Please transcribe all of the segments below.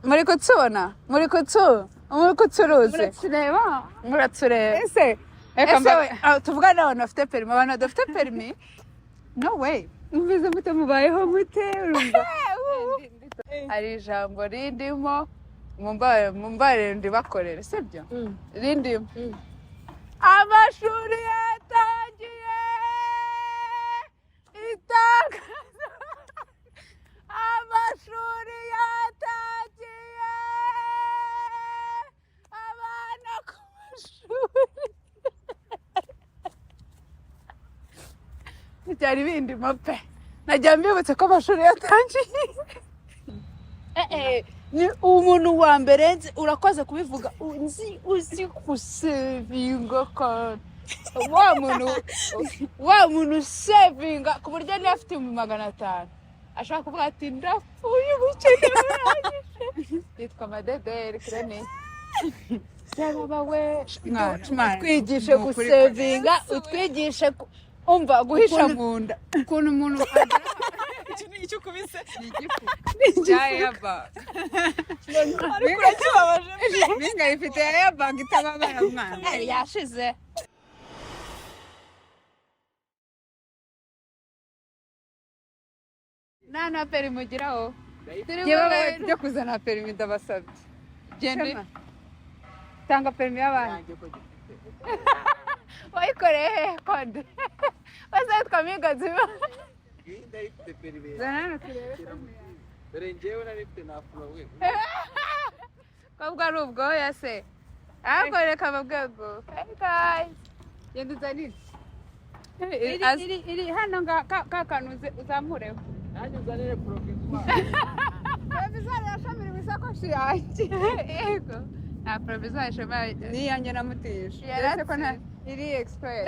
muri kutsuruze muratureba ese tuvuga n'abantu bafite perimi abantu badafite perimi no way umvize mute mubayeho mute urumva hari ijambo rindimo mumbare ndibakorere sibyo rindimo amashuri yatangiye itangazo amashuri yatangiye abana ku mashuri byari bindimo pe najya mbibutse ko amashuri yatangiye ni umuntu wa mbere nzi urakoze kubivuga uzi gusevinga kandi wa muntu sevinga ku buryo niba afite 500 ashaka kuvuga ati ndapfuye ubukene burangije yitwa Madederi kirene cyangwa we twigishe gusevinga utwigishe umva guhisha munda ukuntu umuntu iki ni icyo kubise ni igifu yaba ariko urakibabaje Mpinga ifite yaba itababara mwana yashize nana peri mugiraho yewe byo kuzana perimi ndabasabye gende tanga perimi y'abandi wayikoreye konde bazatwa Mpinga nzima ndayifite perimi zana turebe dore njyewe narifite nafura we ko ari ubwoya se akoreka ababwego hey guys yenda uzanire As- iri hano kakanuze uzamureho nanjye uzanire provisoire provisari yashamira mu isakoshi yanjye yego nta provisoire shema niyanjye namutije Yaratse. ko iri expert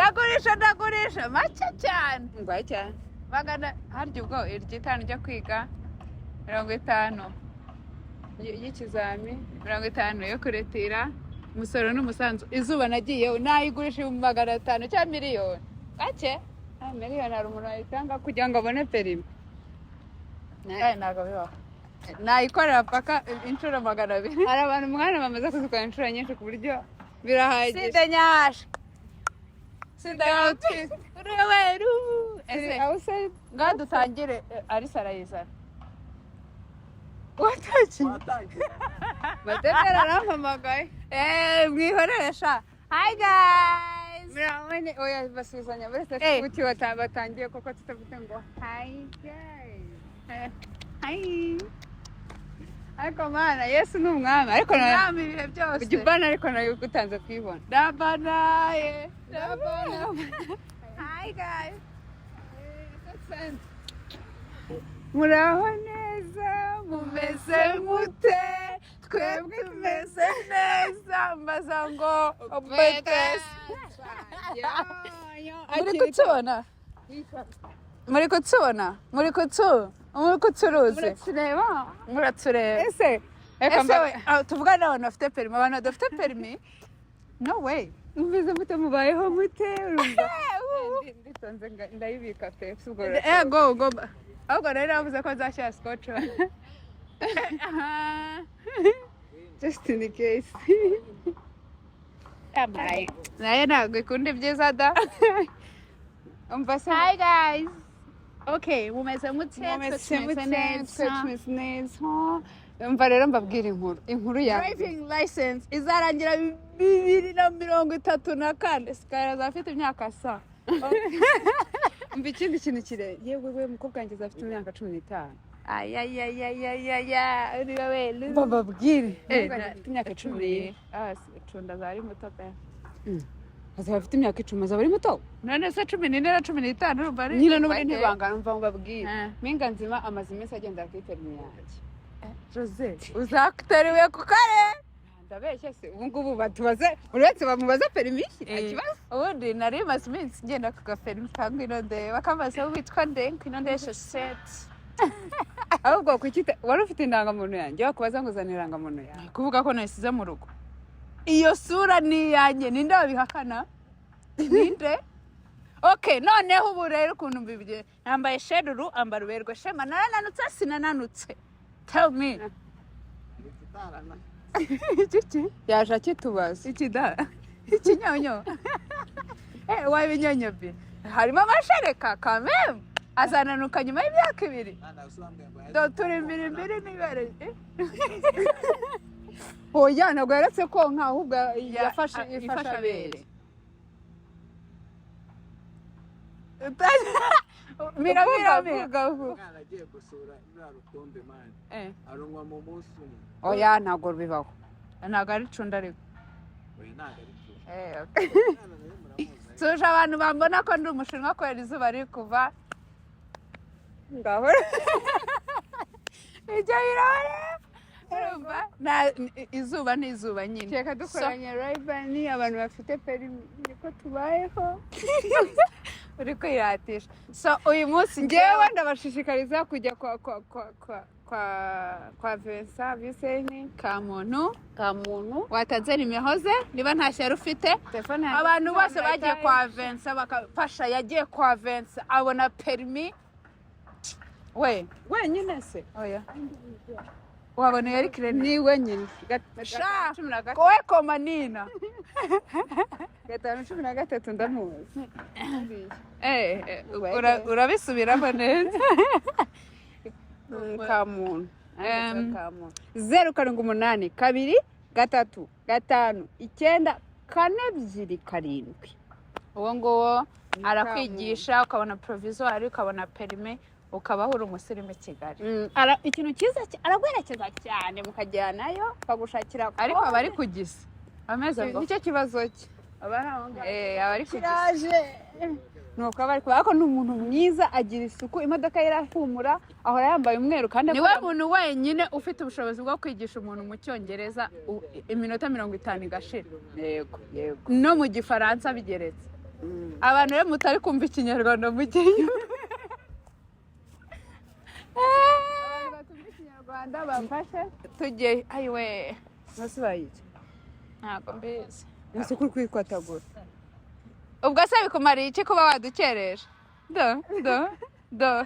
ndagurisha make cyane ngwaye cyane magana harya ubwo iryitanu ryo kwiga 50 y'ikizami 50 yo kuretira umusoro n'umusanzu izuba nagiyeho nayigurisha 500 cyangwa miliyoni gake miliyoni hari umuntu wayitanga kugira ngo abone perimi ntabwo bibaho nayikorera paka inshuro 200 hari abantu umwana bamaze kuzikora inshuro nyinshi ku buryo birahagije sidanyasha ruweru ese aho se ngaho dutangire Arisa arayizana Madederi arampamagaye mwihoresha hi guys murabone oya basuzanya buri Eh. wese kuki batangiye koko tutavuze ngo hi guys hi ariko mana Yesu ni umwami ariko mwami ibihe byose ujya ubana ariko nayo gutanze kwibona dabanaye hi guys muraho neza mumeze mute twebwe tumeze neza mbaza ngo betesi muri kutsuruze muratureba ese tuvuga n'abantu bafite perimi abantu badafite perimi no way umvize mute mubayeho mute urumva nditonze ndayibika pe go ahubwo rero navuze ko nzashyira scotch just in case nayo ntabwo ikunda ibyiza da umva se hi guys okay mumeze mute tumeze neza umva rero mbabwira inkuru yanjye driving license izarangira 2034 sikara zafite imyaka sa umva ikindi kintu kire yewe we mukobwa wanjye afite imyaka 15 ayayayayaya uri wowe bababwire afite imyaka 10 cunda zari muto pe azaba afite imyaka 10 azaba ari muto none se 14 na 15 urumva ari nyine n'ubundi ntibangana umva mbabwire Eh. Mpinga nzima amaze iminsi agenda kuri perimi yanjye Jose uzakuteriwe ku kare ndabeshya se ubu ngubu batubaze uretse bamubaza perimi ikibazo ubundi nari maze iminsi ngenda ku gaferimi ka Ngwinonde bakambaza witwa nde Ngwinondesha set ahubwo kuki wari ufite indangamuntu yanjye wakubaza ngo uzane indangamuntu yanjye kuvuga ko nasize mu rugo iyo sura ni yanjye ninde wabihakana ninde okay noneho ubu rero ukuntu mbibye nambaye sheduru ambara uberwe shema narananutse sinananutse tell me utarana iki yaje akitubaza ikida ikinyonyo wabinyonyo bi harimo amashereka kameme azananuka nyuma y'imyaka 2 do turi mbiri nibere oya ntabwo yaretse ko nka ahubwo yafashe abere mira umwana agiye gusura iriya rutonde mani arungwa mu munsi umwe oya ntabwo bibaho ntabwo ari cunda ariko oya ntabwo ari cyo suje abantu bambona ko ndi umushinwa kubera izuba riri kuva ngaho ibyo birareba izuba ni izuba nyine reka dukoranye rayibani abantu bafite perimi niko tubayeho uri kwiratisha so uyu munsi ngewe ndabashishikariza kujya kwa Vincent Viseni kamuntu watanze imihoze niba nta shyari ufite abantu bose bagiye kwa Vincent bakafasha yagiye kwa Vincent abona perimi wenyine se oya wabona yari kirene ni wenyine kowe komanina 513 ndamuzi urabisubiramo neza kamuntu 078 2 3 5 9 4 2 7 uwo nguwo arakwigisha ukabona provisoire ukabona perime ukabaho uri umusirimu Kigali ikintu cyiza aragwerekeza cyane mukajyanayo bagushakira ariko abari kugisa ameze ngo nicyo kibazo cye abari kiraje nuko abari kubako n'umuntu mwiza agira isuku imodoka irahumura ahora yambaye umweru kandi niwe muntu wenyine ufite ubushobozi bwo kwigisha umuntu mu cyongereza iminota 50 igashira yego no mu gifaransa bigeretse abantu rero mutari kumva ikinyarwanda mugiye abantu batumva ikinyarwanda bamfashe tujye ayiwe nasubaye iki ntabwo mbizi isuku kwikotagura ubwo se bikumariye iki kuba wadukereje do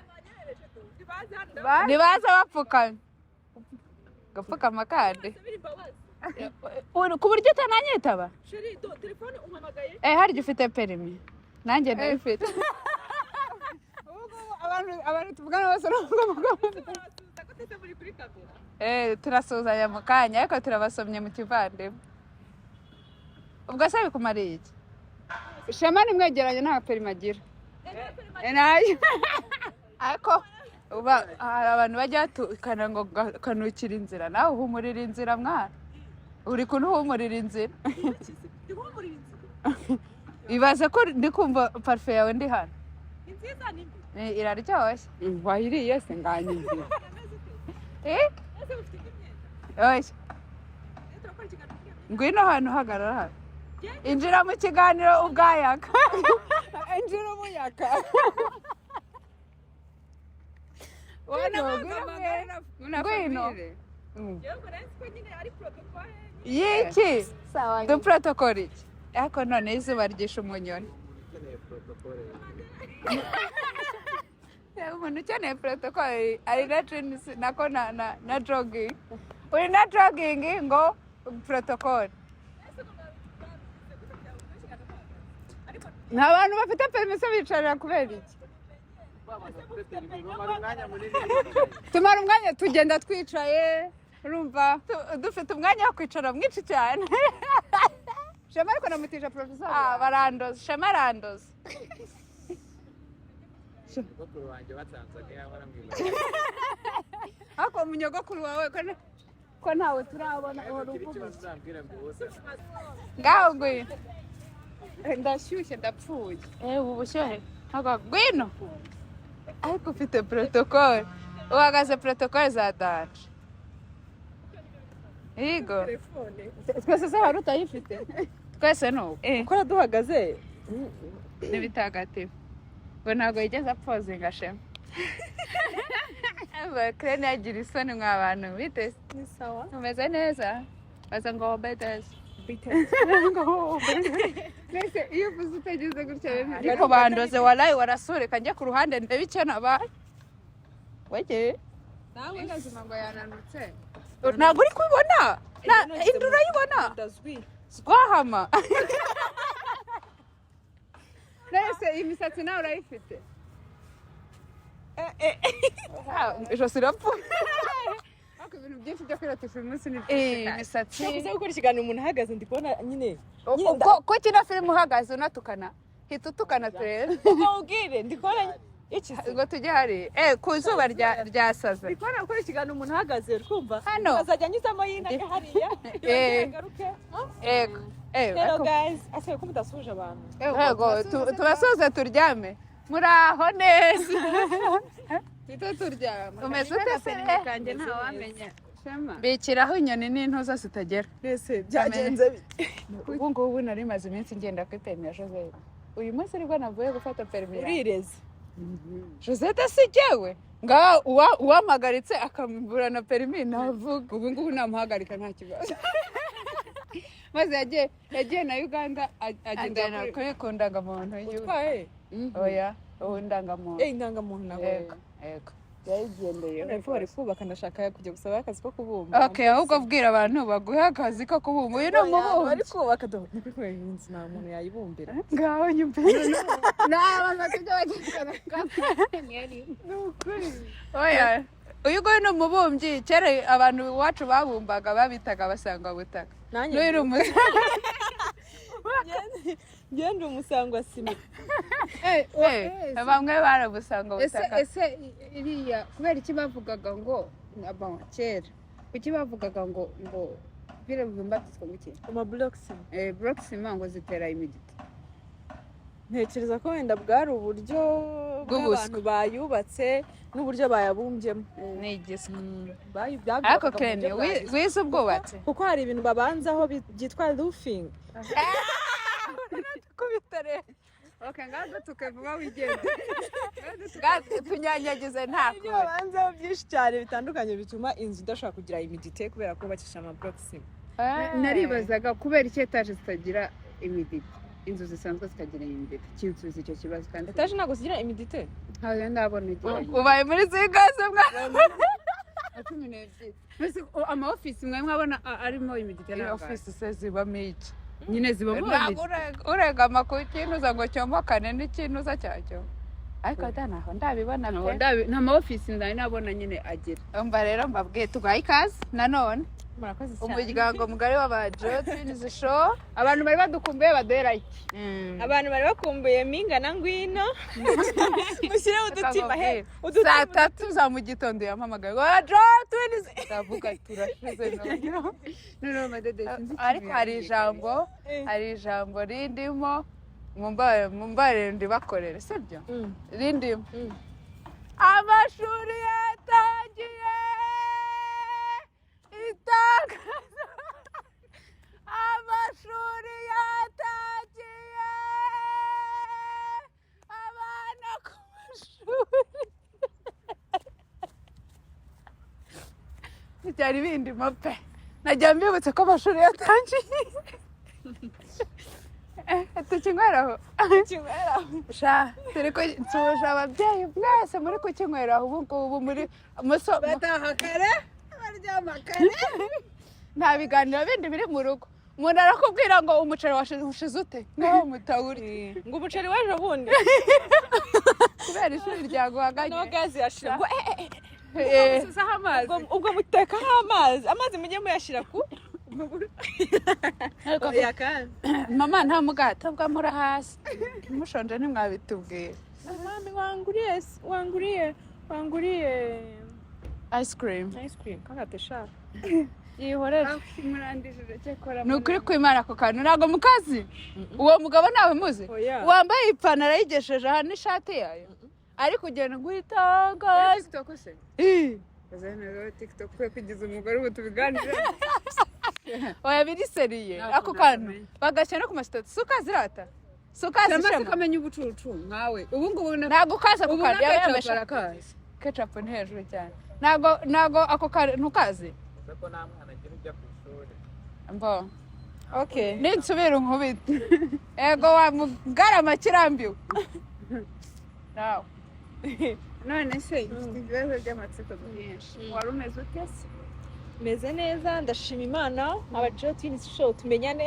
nibaza bapfukamye gapfukama kandi ku buryo utananyitaba harya ufite perimi nanjye ndayifite abantu tuvugana bose turasuzanya mu kanya ariko turabasomye mu kivandimwe ubwo se bikumariye iki shema nimwegeranye nta perimi agira nayo ariko hari abantu bajya batukana ngo kanukira inzira nawe uhumurira inzira mwana uri kuntuhumurira inzira ibaze ko ndi kumva parufe yawe ndi hano iraryoshye wayiriye se nganyizira oya ngwino hano hagarara hano injira mu kiganiro ubwayaga injira umuyaga ngwino yiki du protokoli iki ariko none izuba ryishe umunyoni umuntu ukeneye protokoli ari na trinisi nako na jogging uri na jogging ngo protokoli nta bantu bafite permission bicarira kubera iki tumara umwanya tugenda twicaye urumva dufite umwanya wo kwicara mwinshi cyane shema ariko namutije professor barandoze shema arandoze nyogokuru wanjye batanzaniya baramwiba ariko umunyogokuru wawe ko ntawe turabona uhora uvuga ngaho ngwino ndashyushye ndapfuye ubu bushyuhe ngwino ariko ufite protokoli uhagaze protokoli za danje yego twese se hari utayifite twese nuko ukora duhagaze n'ibitagatifu ngo ntabwo yigeze apfozinga shema kirene yagira isoni mwa bantu biteze ni sawa umeze neza baza ngo beteze mbese iyo uvuze utagize gutya ariko bandoze warayi warasureka njye ku ruhande ndebe icyo nabaye wege nawe ngazima ngo yananutse ntabwo uri kubibona indura yibona twahama nese imisatsi nawe urayifite ijosi rapfuye ariko ibintu byinshi byo kwirotisha umunsi ni imisatsi uze gukora ikiganiro umuntu ahagaze ndi kubona nyine ko kino filime uhagaze unatukana hita utukana turebe ubwire ndi kubona iki ngo tujye hari ku zuba ryasaze ndi kubona gukora ikiganiro umuntu ahagaze urumva hano azajya anyuzamo yinaka hariya garuke hello guys ase ko mudasuje abantu yego tubasuze turyame muraho neza tito turyama umeze ute se kanjye nta wamenya bikiraho inyoni n'intuza zitagera ese byagenze bite ubu ngubu nari maze iminsi ngenda kuri perimi ya Josette uyu munsi ariko navuye gufata perimi urireze Josette si jyewe uwamagaritse akamubura na perimi navuga ubu ngubu namuhagarika nta kibazo maze yagiye na Uganda agenda ku ndangamuntu utwaye oya ubu ndangamuntu indangamuntu nawe yego yayigendeye ariko bari kubaka ndashaka kujya gusaba akazi ko kubumba okay ahubwo bwira abantu baguhe akazi ko kubumba uyu ni umubumbi bari kubaka ni kuri iyi nzu nta muntu yayibumbira ngaho nyumbira n'abantu batajya bagikora ni ukuri oya uyu nguyu ni umubumbyi kera abantu iwacu babumbaga babitaga basanga butaka n'uyu ni ngende umusangwa sima bamwe barabusanga butaka ese iriya kubera iki bavugaga ngo kera kuki bavugaga ngo bire bumbatitswe muke blocks ngo zitera imiditi ntekereza ko wenda bwari uburyo bw'abantu bayubatse n'uburyo bayabumbyemo ni igiswa ariko kene wize ubwubatsi kuko hari ibintu babanzaho byitwa roofing kubitare okay ngaho tukavuga wigende tunyanyagize nta ibyo babanzaho byinshi cyane bitandukanye bituma inzu idashobora kugira imidite kubera ko bakisha blocks naribazaga kubera iki etaje zitagira imiditi inzu zisanzwe zikagira imiditi cyuzuza icyo kibazo kandi etaje ntabwo zigira imidite ntayo ndabona igihe ubaye muri zigaze mwa 12 ama office mwe mwabona arimo imiditi na office se zibamo iki nyine zibamo uregama ku kintu za ngo cyomokane n'ikintu za cyacyo ariko naho ndabibona pe nta ma office ndani nabona nyine agira umva rero mbabwiye tugaye ikaze nanone murakoze cyane umuryango mugari w'abajo twinize show abantu bari badukumbuye baduhera iki abantu bari bakumbuye Mpinga na Ngwino mushyire udutima he saa 3 za mu gitondo yampamagaye ngo ajo twinize ndavuga turashize no Madederi ariko hari ijambo rindimo mumbare ndibakorere sibyo rindimo amashuri yatangiye itangazo amashuri yatangiye abana ku mashuri byari bindimo pe najya mbibutse ko amashuri yatangiye tukinyweraho turi kunsuje ababyeyi mwese muri kukinyweraho ubu ngubu muri bataha kare baryama kare nta biganiro bindi biri mu rugo umuntu arakubwira ngo umuceri washize ute ngaho mutawuri ngo umuceri w'ejo bundi kubera ishuri ryaguhaganye no gazi yashira ngo ususaho amazi ubwo mutekaho amazi mujye muyashira ku mama nta mugati bwa muri hasi mushonje ntimwabitubwira mami wanguriye ice cream kagatesha yihorera murandishije cyekora ni ukuri kwimana ako kantu ntabwo mukazi uwo mugabo nawe muzi wambaye ipantaro yigesheje aha n'ishati yayo ari kugenda guhitanga TikTok se azana TikTok kwe kugiza umugore ubu tubiganire oya biriseriye ako kantu bagashyira no ku masitati sukazirata sukazishema kamenya ubucucu nkawe ubu ngubu ntabwo kaza ku kantu yabesha ketchup ni hejuru cyane ntabwo ako kantu kazi ko nta mwana agira ujya ku ishuri mbo okay ninsubira unkubita ego wa mugarama kirambiwe nawe none se ibibazo by'amatsiko byinshi wari umeze ute se meze neza ndashima Imana abajo twins show tumenyane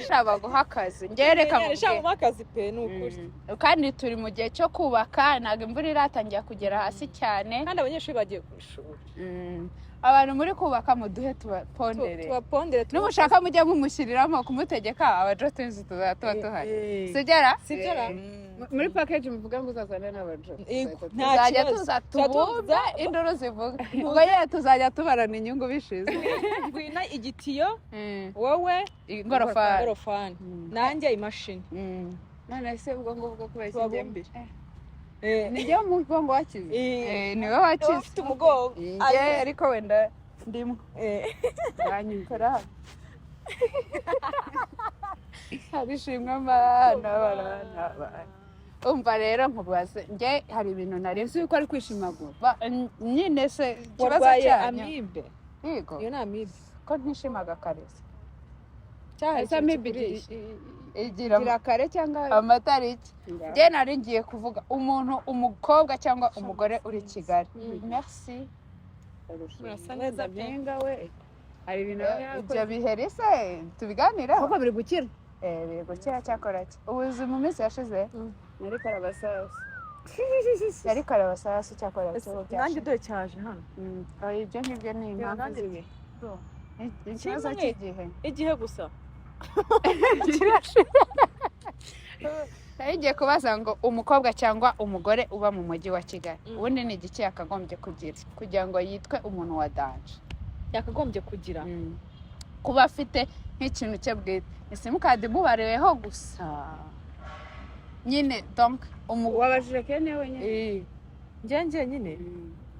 shaba guha akazi ngereka mu shaba akazi pe n'ukuri kandi turi mu gihe cyo kubaka ntago imvura iratangira kugera hasi cyane kandi abanyeshuri bagiye ku ishuri abantu muri kubaka muduhe tubapondere n'umushaka mujye mumushyiriramo kumutegeka abajo twins tuzatuba tuhari sijera muri package muvuga ngo uzazana n'abajo tuzajya tuza tubumva induru zivuga ubwo yewe tuzajya tubarana inyungu bishize ngwina igitiyo wowe ingorofani nanjye imashini none se ubwo ngubwo kubeshya njye nijye mu mugongo wakize niwe wakize ufite umugongo ariko wenda ndimo banyikora harishimwe abana umva rero nkubaze njye hari ibintu narenze yuko ari kwishimagura nyine se ikibazo cyanyu amibe yego iyo ni amibe ko ntishimaga karese cyahise amibe igira kare cyangwa amatariki njye nari ngiye kuvuga umuntu umukobwa cyangwa umugore uri Kigali merci murasa neza Mpinga we hari ibintu ibyo biheri se tubiganiraho kuko biri gukira biri gukira cyakora ubuzima mu minsi yashize nari karabasasu cyakora nanjye dore cyaje hano ibyo ngibyo ni impamvu ikibazo igihe gusa ngiye kubaza ngo umukobwa cyangwa umugore uba mu mujyi wa Kigali ubundi ni igiki yakagombye kugira ngo yitwe umuntu wa danje yakagombye kugira kuba afite nk'ikintu cye bwite simukadi mubareweho gusa nyine donc wabajije kene wenyine njye nyine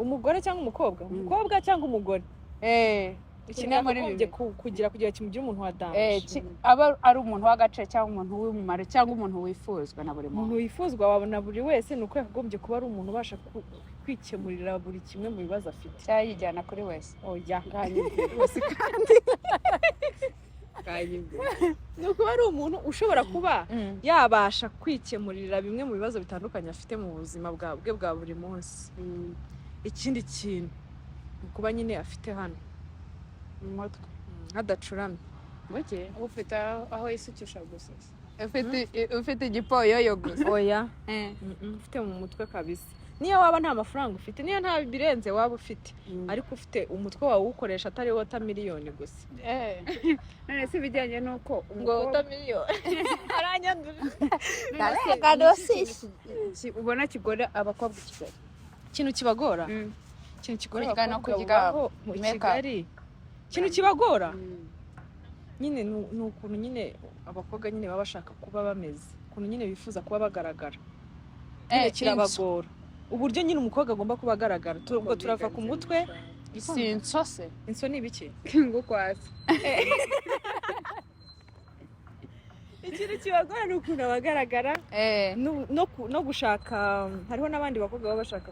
umugore cyangwa umukobwa cyangwa umugore kimwe muri bibiri kugira kimugira umuntu wa danje aba ari umuntu w'agace cyangwa umuntu w'umumaro cyangwa umuntu wifuzwa na buri muntu umuntu wifuzwa wabona buri wese ni uko yakagombye kuba ari umuntu ubasha kwikemurira buri kimwe mu bibazo afite cyangwa yijyana kuri wese oya wese kandi ni ukuba ari umuntu ushobora kuba yabasha kwikemurira bimwe mu bibazo bitandukanye afite mu buzima bwe bwa buri munsi ikindi kintu ni ukuba nyine afite hano umutwe hadacuramye muke ufite aho yisukisha gusa ufite igipoyoyo gusa oya ufite mu mutwe kabisa niyo waba nta mafaranga ufite niyo nta birenze waba ufite ariko ufite umutwe wawe uwukoresha atari wota miliyoni gusa none se bijyanye nuko ngo wota miliyoni aranyandura ubona kigora abakobwa i Kigali ikintu kibagora ikintu kigora abakobwa mu Kigali ikintu kibagora nyine ni ukuntu nyine abakobwa nyine baba bashaka kuba bameze ukuntu nyine bifuza kuba bagaragara kirabagora uburyo nyine umukobwa agomba kuba agaragara ubwo turava ku mutwe insose ni ibiki ngukwasi ikintu kibagora ni ukuntu abagaragara no gushaka hariho n'abandi bakobwa baba bashaka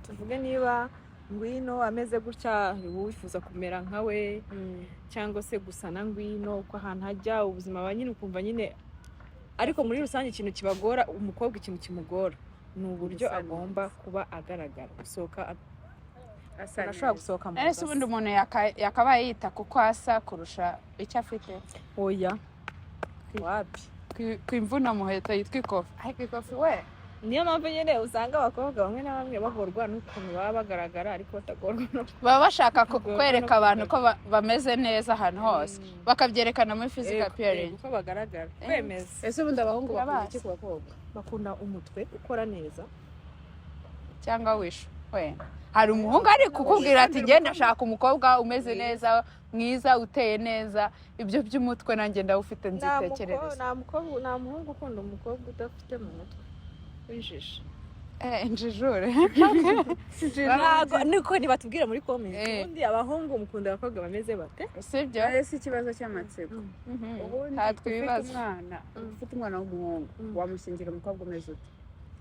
tuvuge niba ngwino ameze gutya wifuza kumera nkawe cyangwa se gusa na ngwino uko ahantu hajya ubuzima ba nyine ukumva nyine ariko muri rusange ikintu kibagora umukobwa ikintu kimugora ni uburyo agomba kuba agaragara gusohoka ashobora gusohoka mu ese ubundi umuntu yakabaye yita kuko asa kurusha icyo afite oya wapi kwimvuna muheto yitwa ikofi ariko ikofi we niyo mpamvu nyine usanga abakobwa bamwe na bamwe bagorwa n'ukuntu baba bagaragara ariko batagorwa baba bashaka kwereka abantu ko bameze neza ahantu hose bakabyerekana muri physical appearance uko bagaragara kwemeza ese ubundi abahungu bakunda iki ku bakobwa bakunda umutwe ukora neza cyangwa wishu we hari umuhungu ari kukubwira ati ngenda ashaka umukobwa umeze neza mwiza uteye neza ibyo by'umutwe nanjye ndawufite nzitekerereza nta muhungu ukunda umukobwa udafite mu mutwe wijishe injijure niko nibatubwira muri comment ubundi abahungu mukunda abakobwa bameze bate sibyo si ikibazo cy'amatsiko ubundi ufite umwana w'umuhungu wamushingira umukobwa umeze ute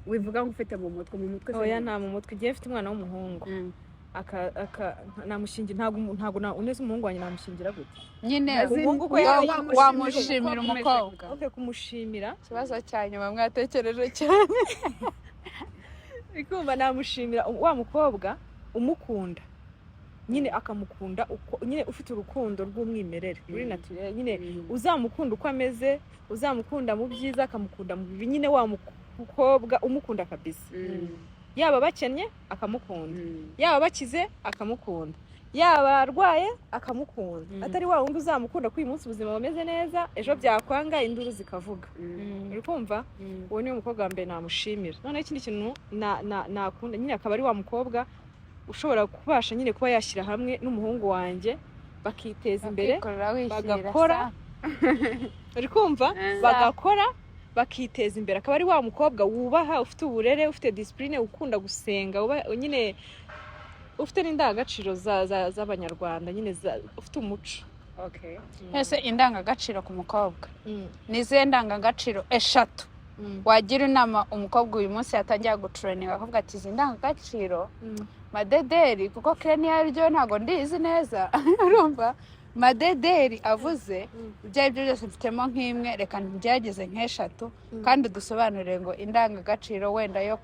wivuga ngo ufite mu mutwe oya nta mu mutwe igihe ufite umwana w'umuhungu namushingira ntabwo uneze umuhungu wanjye namushingira gute nyine wamushimira umukobwa kumushimira ikibazo cya nyuma mwatekereje cyane ikumva namushimira wa mukobwa umukunda nyine akamukunda uko nyine ufite urukundo rw'umwimerere uri naturel nyine uzamukunda uko ameze uzamukunda mu byiza akamukunda mu bibi nyine wa mukobwa umukunda kabisa yaba bakennye akamukunda yaba bakize akamukunda yaba arwaye akamukunda atari wa wundi uzamukunda ko uyu munsi ubuzima bumeze neza ejo byakwanga induru zikavuga uri kumva uwo ni umukobwa wa mbere namushimira none ikindi kintu nakunda nyine akaba ari wa mukobwa ushobora kubasha nyine kuba yashyira hamwe n'umuhungu wanjye bakiteza imbere bagakora uri kumva bagakora bakiteza imbere akaba ari wa mukobwa wubaha ufite uburere ufite discipline ukunda gusenga nyine ufite n'indangagaciro z'abanyarwanda nyine ufite umuco ese indangagaciro ku mukobwa nizihe ndangagaciro eshatu wagira inama umukobwa uyu munsi yatangiye gutraininga akavuga ati izi ndangagaciro Madederi kuko Kenya ryo ntago ndizi neza urumva Madederi avuze ibyo aribyo byose mfitemo nk'imwe reka ngerageze nk'eshatu kandi dusobanurire ngo indangagaciro wenda yo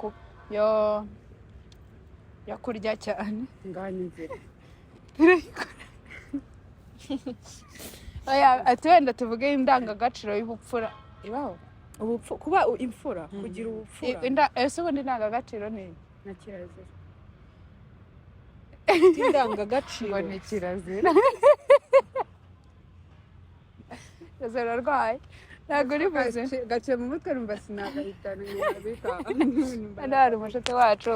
kurya cyane nganyizira ati wenda tuvuge indangagaciro y'ubupfura ibaho kuba imfura kugira ubupfura ese ubundi indangagaciro ni na kirazira indangagaciro ngo ni kirazira kirazira rwaye ntabwo uri buze gaciye mu mutwe numva sinagahitana nyabika hano hari umushuti wacu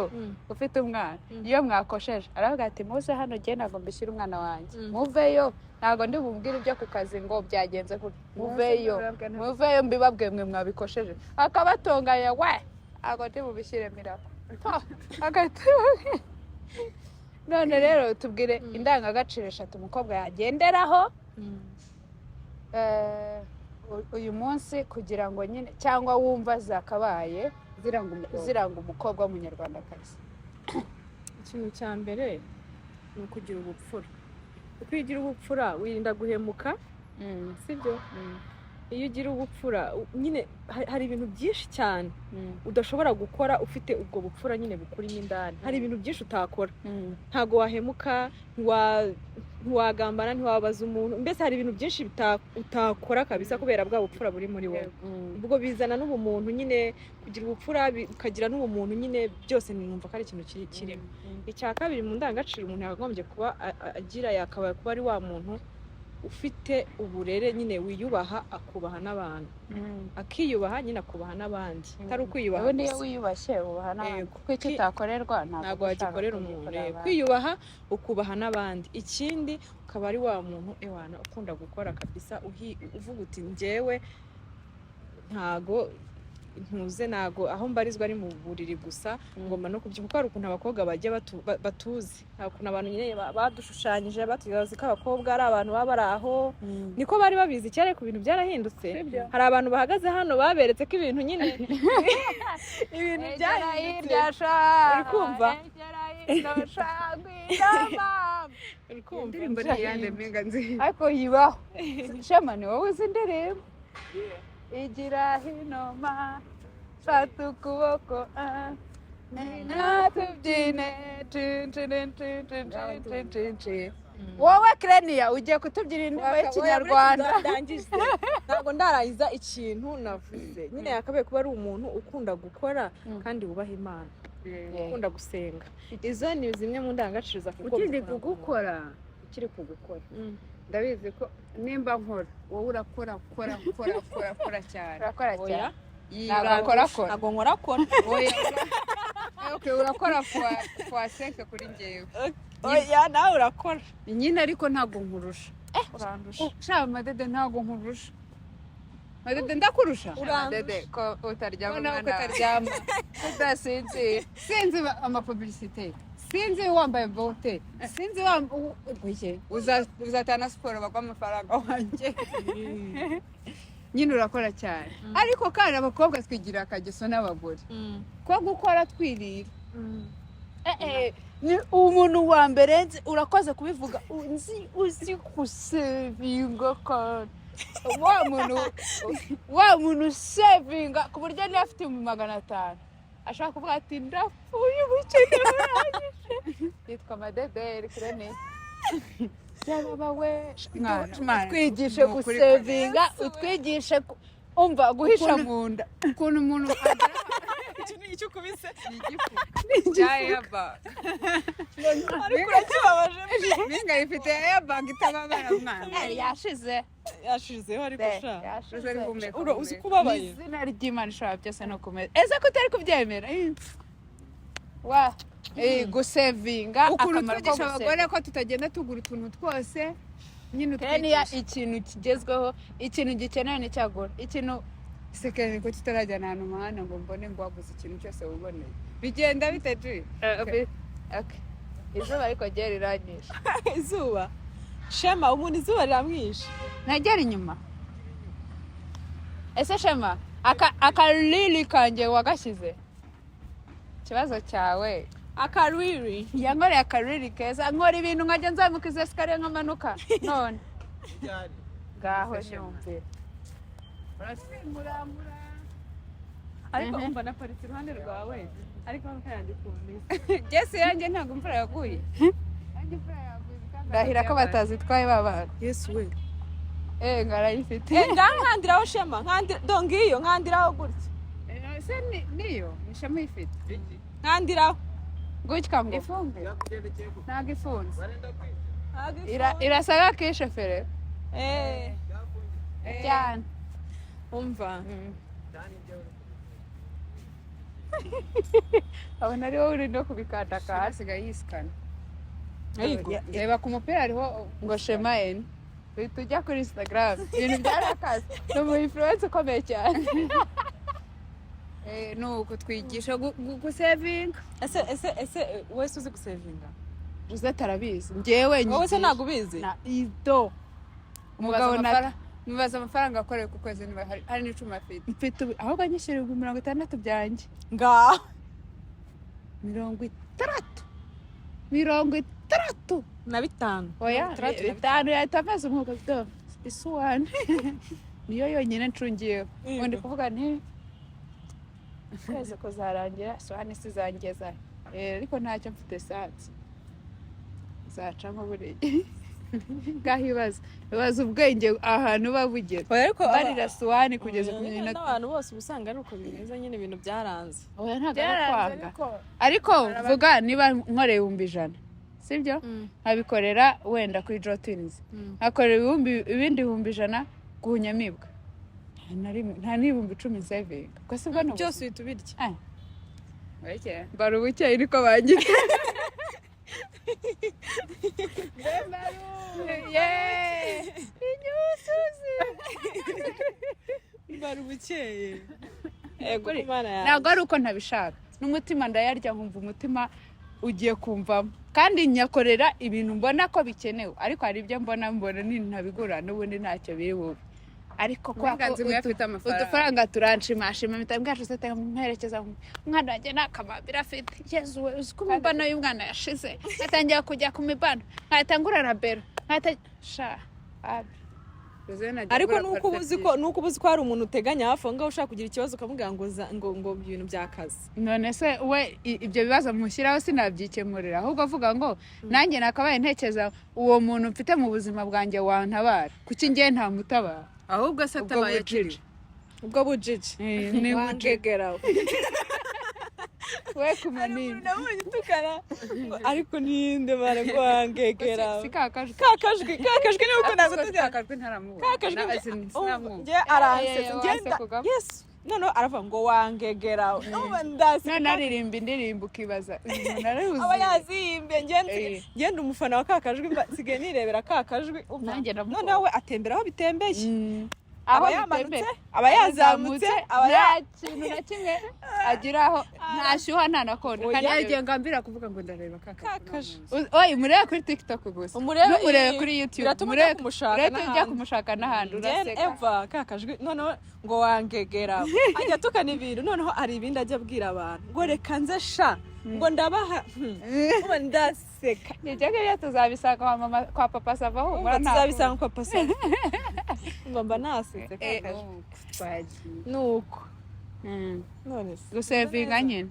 ufite umwana iyo mwakosheje aravuga ati muze hano ngiye ntabwo mbishyira umwana wanjye muveyo ntabwo ndi bumubwire ibyo ku kazi ngo byagenze muveyo mbibabwiye mwe mwabikosheje akabatonganya we ntabwo ndi bubishyire mirako none rero tubwire indangagaciro eshatu umukobwa yagenderaho uyu munsi kugira ngo nyine cyangwa wumva zakabaye ziranga umukobwa w'umunyarwandakazi. Ikintu cya mbere ni ukugira ubupfura. Uko ugira ubupfura wirinda guhemuka sibyo? Iyo ugira ubupfura nyine hari ibintu byinshi cyane udashobora gukora ufite ubwo bupfura nyine bukurimo indani. Hari ibintu byinshi utakora, ntago wahemuka, ntiwagambana, ntiwabaza umuntu, mbese hari ibintu byinshi utakora kabisa kubera bwa bupfura buri muri wowe. Ubwo bizana n'ubumuntu nyine, kugira ubupfura ukagira n'ubumuntu nyine, byose numva ko ari ikintu kirimo. Icya kabiri mu ndangagaciro umuntu yagombye kuba agira, yakaba kuba ari wa muntu ufite uburere nyine, wiyubaha akubaha n'abantu, akiyubaha nyine akubaha n'abandi, atari ukwiyubaha gusa. Niyo wiyubashye ubaha n'abandi, kuko icyo utakorerwa ntabwo wagikorera umuntu. Kwiyubaha ukubaha n'abandi. Ikindi ukaba ari wa muntu ewana ukunda gukora kabisa, uvuga uti njyewe ntago ntuze, nago aho mbarizwa ari mu buriri gusa, ngomba no kubyuka. Kuko hari ukuntu abakobwa bajya batuzi, hari ukuntu abantu nyine badushushanyije batuzi ko abakobwa ari abantu baba bari aho, niko bari babizi. Cyane ku bintu byarahindutse, hari abantu bahagaze hano baberetse ko ibintu nyine ibintu byarahindutse. Uri kumva? Uri kumva indirimbo y'iyande Mpinga nzi ariko yibaho. Shema ni wowe uzi indirimbo? Igira hino ma fata ukuboko natubyine wowe Krenia ugiye kutubyira indirimbo y'ikinyarwanda. Ntabwo ndarahiza ikintu navuze. Nyine yakabaye kuba ari umuntu ukunda gukora kandi wubaha Imana, ukunda gusenga. Izo ni zimwe mu ndangagaciro za ukiri kugukora. Ndabizi ko nimba nkora wowe urakora cyane. Urakora cyane. Ntabwo nkora. Okay, urakora kwa senke kuri njyewe. Oya, nawe urakora. Nyine ariko ntabwo nkurusha. Urandusha. Sha Madede ntabwo nkurusha. Madede ndakurusha. Madede ko utaryama mwana. Utaryama. Udasinzi. Sinzi amapublicité. Sinzi wambaye bote. Sinzi wambaye uzatana siporo bagwa amafaranga wanjye. Nyine urakora cyane. Ariko kandi abakobwa twigira akageso n'abagore. Ko gukora twirira. Ni umuntu wa mbere urakoze kubivuga, uzi kusevinga kandi wa muntu sevinga ku buryo niyo afite 500 ashaka kuvuga ati ndapfuye ubukene buranyishe. Yitwa Madederi kirene. Baba we utwigishe gusevinga, utwigishe umva guhisha mu nda. Ukuntu umuntu iki ni icyo kubise yaba ariko urakibabaje Mpinga ifite airbag itababara mwana yashizeho ariko sha uzi kubabaye izina ry'Imana ishobora byose no kumeza. Ese ko utari kubyemera wa gusevinga ukuntu twigisha abagore ko tutagenda tugura utuntu twose nyine utwigisha ikintu kigezweho, ikintu gikenewe n'icyagura, ikintu sekere ko tutarajyana ahantu mahana ngo mbone ngo waguze ikintu cyose uboneye bigenda bite okay izuba ariko ryari riranyisha. Izuba Shema umuntu izuba riramwisha nagera inyuma. Ese Shema akarili kanje wagashyize kibazo cyawe akariri yankoreye akariri keza nkora ibintu nkajya nzamuka izo esikariye nkamanuka none ngaho nyumvira urasimurambura ariko umva na polisi iruhande rwawe ariko nkanjye kumvise Jesse yanjye ntabwo imvura yaguye yanjye imvura yaguye ndahira ko batazitwaye babana. Yesu we ngarayifite nkandiraho Shema dongiyo nkandiraho gutya se niyo Shema ifite nkandiraho gutya ngo ifumbire ntabwo ifunze irasaga kishe fere cyane umva abona ariho uri no kubikandaka hasigaye yisikana reba ku mupira hariho ngo Shema N uhita ujya kuri Instagram ibintu byarakaze ni umu influence ukomeye cyane. nuko twigisha gusevinga. ese wese uzi gusevinga Rosette arabizi njyewe wowe se ntabwo ubizi na ido umugabo mubaza amafaranga akoreye ku kwezi niba hari n'icumi afite mfite ahubwo nyishyura 60 byanjye nga 60 na 5 oya 5 yahita amaze umwuga do isuwane niyo yonyine ncungiyeho ubundi kuvuga nti kwezi kuzarangira suwane sizangeza ariko ntacyo mfite sansi zacamo buriya ngahibaza ubwenge ahantu babugeze barira suwane kugeza ku minota n'abantu bose ubusanga ari uko bimeze nyine ibintu byaranze oya ntabwo kwanga ariko vuga niba nkoreye 100 sibyo abikorera wenda kuri Jotins akorera ibindi 100 kunyamibwa nta n'ibihumbi 10 saving ko sibwo no byose bitubirya Weke baru bucye iriko bangira inyusuzi baru bucye ntabwo ari uko ntabishaka n'umutima ndayarya nkumva umutima ugiye kumvamo kandi nyakorera ibintu mbona ko bikenewe ariko hari ibyo mbona ntabigura n'ubundi ntacyo biri bube ariko kwa udufaranga turanshimashima mitambwacu sete mperekeza umwana wanjye nakamabira afite Yezu we uziko umubano y'umwana yashize atangiye kujya ku mibano nkatangura rabero sha ariko nuko ubuzi ko hari umuntu uteganya hafi ngo ushaka kugira ikibazo ukamubwira ngo ibintu byakaze none se we ibyo bibazo mushyiraho sinabyikemurira ahubwo avuga ngo nanjye nakabaye ntekeza uwo muntu mfite mu buzima bwanjye wantabara kuki ngiye nta mutabara ahubwo se atabaye akiri ubwo bujiji ni wangegeraho we kumanini nabonye tukara ariko ninde baragwangegeraho kakajwi ni uko nagutujya kakajwi ntaramuwe nge aransetse ngenda yes no aravuga ngo wangegeraho none aririmba indirimbo ukibaza aba yazimbe ngenda umufana wa kakajwi nsigaye nirebera kakajwi noneho we atembera aho bitembeye aba yamanutse aba yazamutse aba kintu na kimwe agiraho ntashyuha ntanakonda kandi yagiye ngambira kuvuga ngo ndareba kakajwi oyi murebe kuri TikTok gusa murebe kuri YouTube murebe kumushaka n'ahandi uraseka Eva kakajwi noneho ngo wangegera ajya tukana ibintu noneho ari ibindi ajya abwira abantu ngo reka nze sha ngo ndabaha uba ndaseka nijye ngiye tuzabisanga kwa papa Sava humura tuzabisanga kwa papa Sava ngomba nasetse twagiye nuko none gusevinga nyine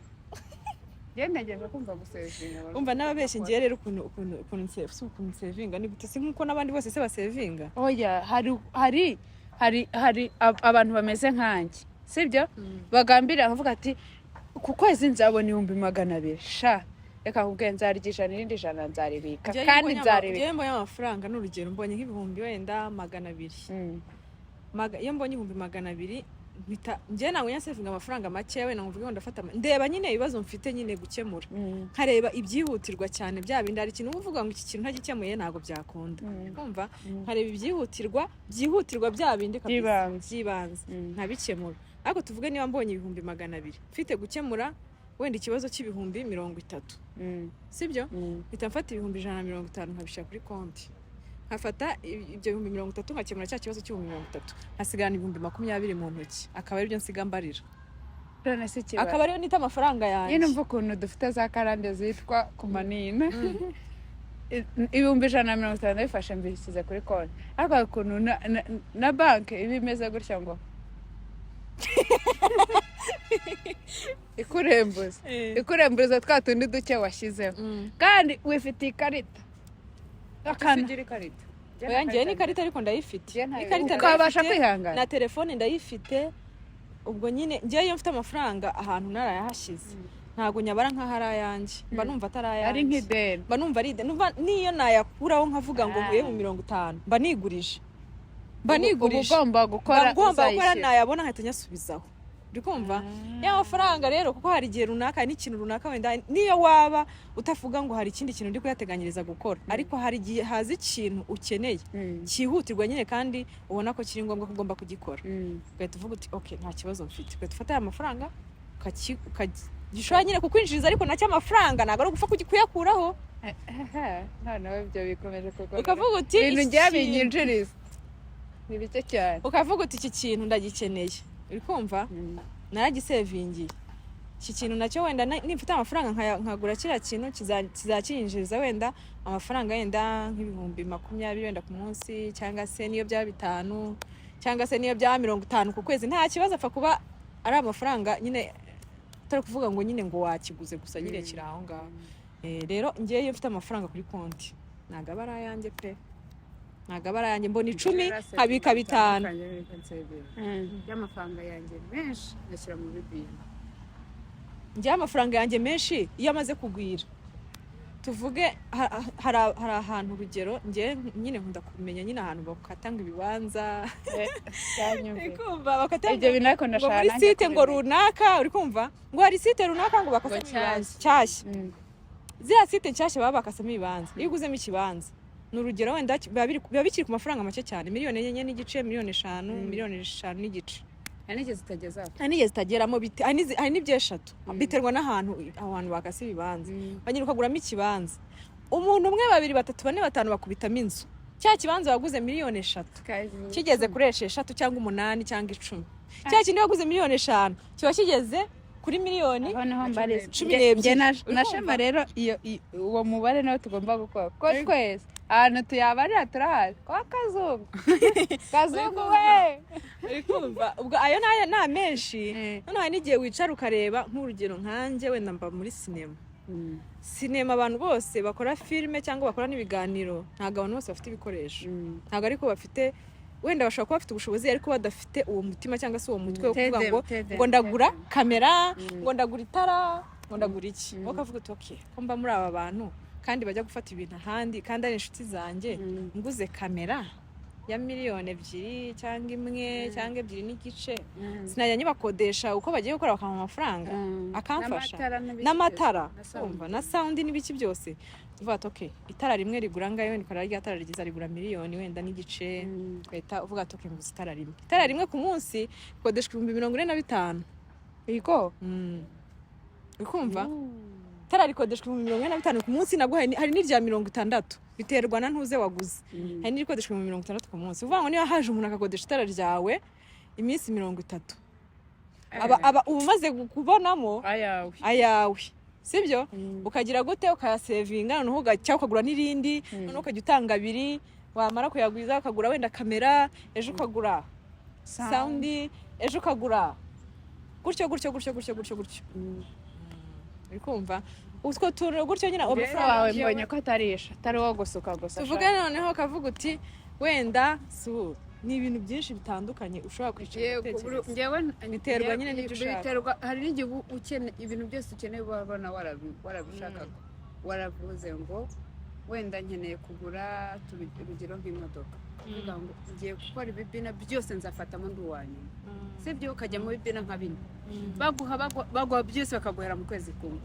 ngerageza kumva gusevinga umva n'ababeshye ngiye rero ukuntu sevinga ni gute si nkuko n'abandi bose se basevinga oya hari abantu bameze nkanjye sibyo bagambira bavuga ati ku kwezi nzabona 200 sha reka kubwe nzarigishana irindi jana nzaribika kandi nzaribika iyo mbonye amafaranga n'urugero mbonye nk'ibihumbi wenda 200 iyo mbonye 200 mpita njye nangwe nyasevinga amafaranga make we namvuga ngo ndafata ndeba nyine ibibazo mfite nyine gukemura nkareba ibyihutirwa cyane bya bindi ari ikintu uvuga ngo iki kintu ntagikemuye ntago byakunda kumva nkareba byihutirwa bya bindi byibanze ntabikemura ariko tuvuge niba mbonye 200 mfite gukemura wenda ikibazo cy'ibihumbi 30 sibyo mpita mfata 150 nkabishyira kuri konti nkafata ibyo 30 nkakemura cya kibazo cy'30 hasigana 20 mu ntoki akaba ari byo nsiga mbarira none se kiba akaba ariyo nita amafaranga yanjye nyine mvuga ukuntu dufite za karande zitwa ku manina 150 bifashe mbisize kuri konti ariko ukuntu na banki ibimeze gutya ngo ikurembuza twa tundi duke washyizeho kandi wifitiye ikarita akangira ikarita oyangiye ni ikarita ariko ndayifite ikarita ukabasha kwihangana na telefone ndayifite ubwo nyine ngiye iyo mfite amafaranga ahantu narayahashize ntago nyabara nk'ahari ayanjye mba numva atari ayanjye ari nk'ideni mba numva ari ideni niyo nayakuraho nkavuga ngo mvuye mu 50 mba nigurije ugomba gukora nayabona nkahita nyasubizaho urikumva ya mafaranga rero kuko hari igihe runaka n'ikintu runaka wenda niyo waba utavuga ngo hari ikindi kintu ndi kuyateganyiriza gukora ariko hari igihe hazi ikintu ukeneye cyihutirwa nyine kandi ubona ko kiri ngombwa ko ugomba kugikora ugahita uvuga uti okay nta kibazo mfite ugahita ufata aya mafaranga ukagishora nyine kukwinjiriza ariko nacyo amafaranga ntabwo ari ugupfa kuyakuraho noneho ibyo bikomeje kuko ukavuga uti ibintu ngiye binyinjiriza ni bike cyane ukavuga uti iki kintu ndagikeneye uri kumva naragisevingiye iki kintu nacyo wenda nimfite amafaranga nkagura kiriya kintu kizakinjiriza wenda amafaranga yenda nk'ibihumbi 20 wenda ku munsi cyangwa se niyo byaba 5 cyangwa se niyo byaba 50 ku kwezi nta kibazo apfa kuba ari amafaranga nyine utari kuvuga ngo nyine ngo wakiguze gusa nyine kiri aho ngaho rero ngiye iyo mfite amafaranga kuri konti ntago aba ari ayanjye pe ntago aba ari ayanjye mbona 10 habika 5 y'amafaranga yanjye menshi nashyira mu bibiri njye amafaranga yanjye menshi iyo amaze kugwira tuvuge hari ahantu urugero njye nyine nkunda kumenya nyine ahantu bakatanga ibibanza kumva bakatanga ibyo binako ndashaka muri site ngo runaka uri kumva ngo hari site runaka ngo bakasamo ibibanza cyashya zira site cyashya baba bakasamo ibibanza iyo uguzemo ikibanza n'urugero wenda biba bikiri ku mafaranga make cyane miliyoni 4 n'igice miliyoni 5 miliyoni 5 n'igice anigeze zitageramo hari n'ibyeshatu biterwa n'ahantu abantu bakase ibibanza banyine ukaguramo ikibanza umuntu umwe 2 3 4 5 bakubitamo inzu cya kibanza waguze miliyoni 3 kigeze kuri 6 cyangwa 8 cyangwa 10 cya kindi waguze miliyoni 5 kiba kigeze kuri miliyoni 12 nashema rero uwo mubare nawe tugomba gukora ko twese ahantu tuyabarira turahazi kwa kazungu we uri kumva ubwo ayo nta menshi noneho n'igihe wicara ukareba nk'urugero nkanjye wenda mba muri sinema abantu bose bakora filime cyangwa bakora n'ibiganiro ntabwo abantu bose bafite ibikoresho ntabwo ariko bafite wenda bashobora kuba bafite ubushobozi ariko badafite uwo mutima cyangwa se uwo mutwe wo kuvuga ngo ndagura kamera ngo ndagura itara ngo ndagura iki bakavuga uti okay ko mba muri aba bantu kandi bajya gufata ibintu ahandi kandi ari inshuti zanjye nguze kamera ya miliyoni 2 cyangwa 1 cyangwa 2 n'igice sinajya nyibakodesha uko bagiye gukora bakama amafaranga akamfasha n'amatara kumva na sound n'ibiki byose tuvuga okay itara rimwe rigura ngayo nikora rya tara rigiza rigura miliyoni wenda n'igice kweta uvuga okay nguze itara rimwe ku munsi kodeshwa 45 iko ukumva tara rikodeshwa 45 ku munsi nabwo hari n'irya 60 biterwa na ntuze waguze hari n'irikodeshwa 60 ku munsi uvuga ngo niyo haje umuntu akakodesha itara ryawe iminsi 30 aba umaze kubonamo ayawe sibyo ukagira gute ukayasevinga noneho ugacya ukagura n'irindi noneho ukajya utanga 2 wamara kuyagwiza ukagura wenda kamera ejo ukagura sound ejo ukagura gutyo uri kumva utwo tuntu gutyo nyine amafaranga wawe mbonye ko atarisha atari wo gusuka gusa tuvuge noneho kavuga uti wenda su ni ibintu byinshi bitandukanye ushobora kwicara biterwa nyine n'ibyo ushaka hari n'igihe ukeneye ibintu byose ukeneye ubona warabishakaga waravuze ngo wenda nkeneye kugura urugero nk'imodoka uvuga ngo ngiye gukora ibibina byose nzafatamo ndi uwanyuma sibyo ukajya mu bibina nka bine baguha byose bakaguhera mu kwezi kumwe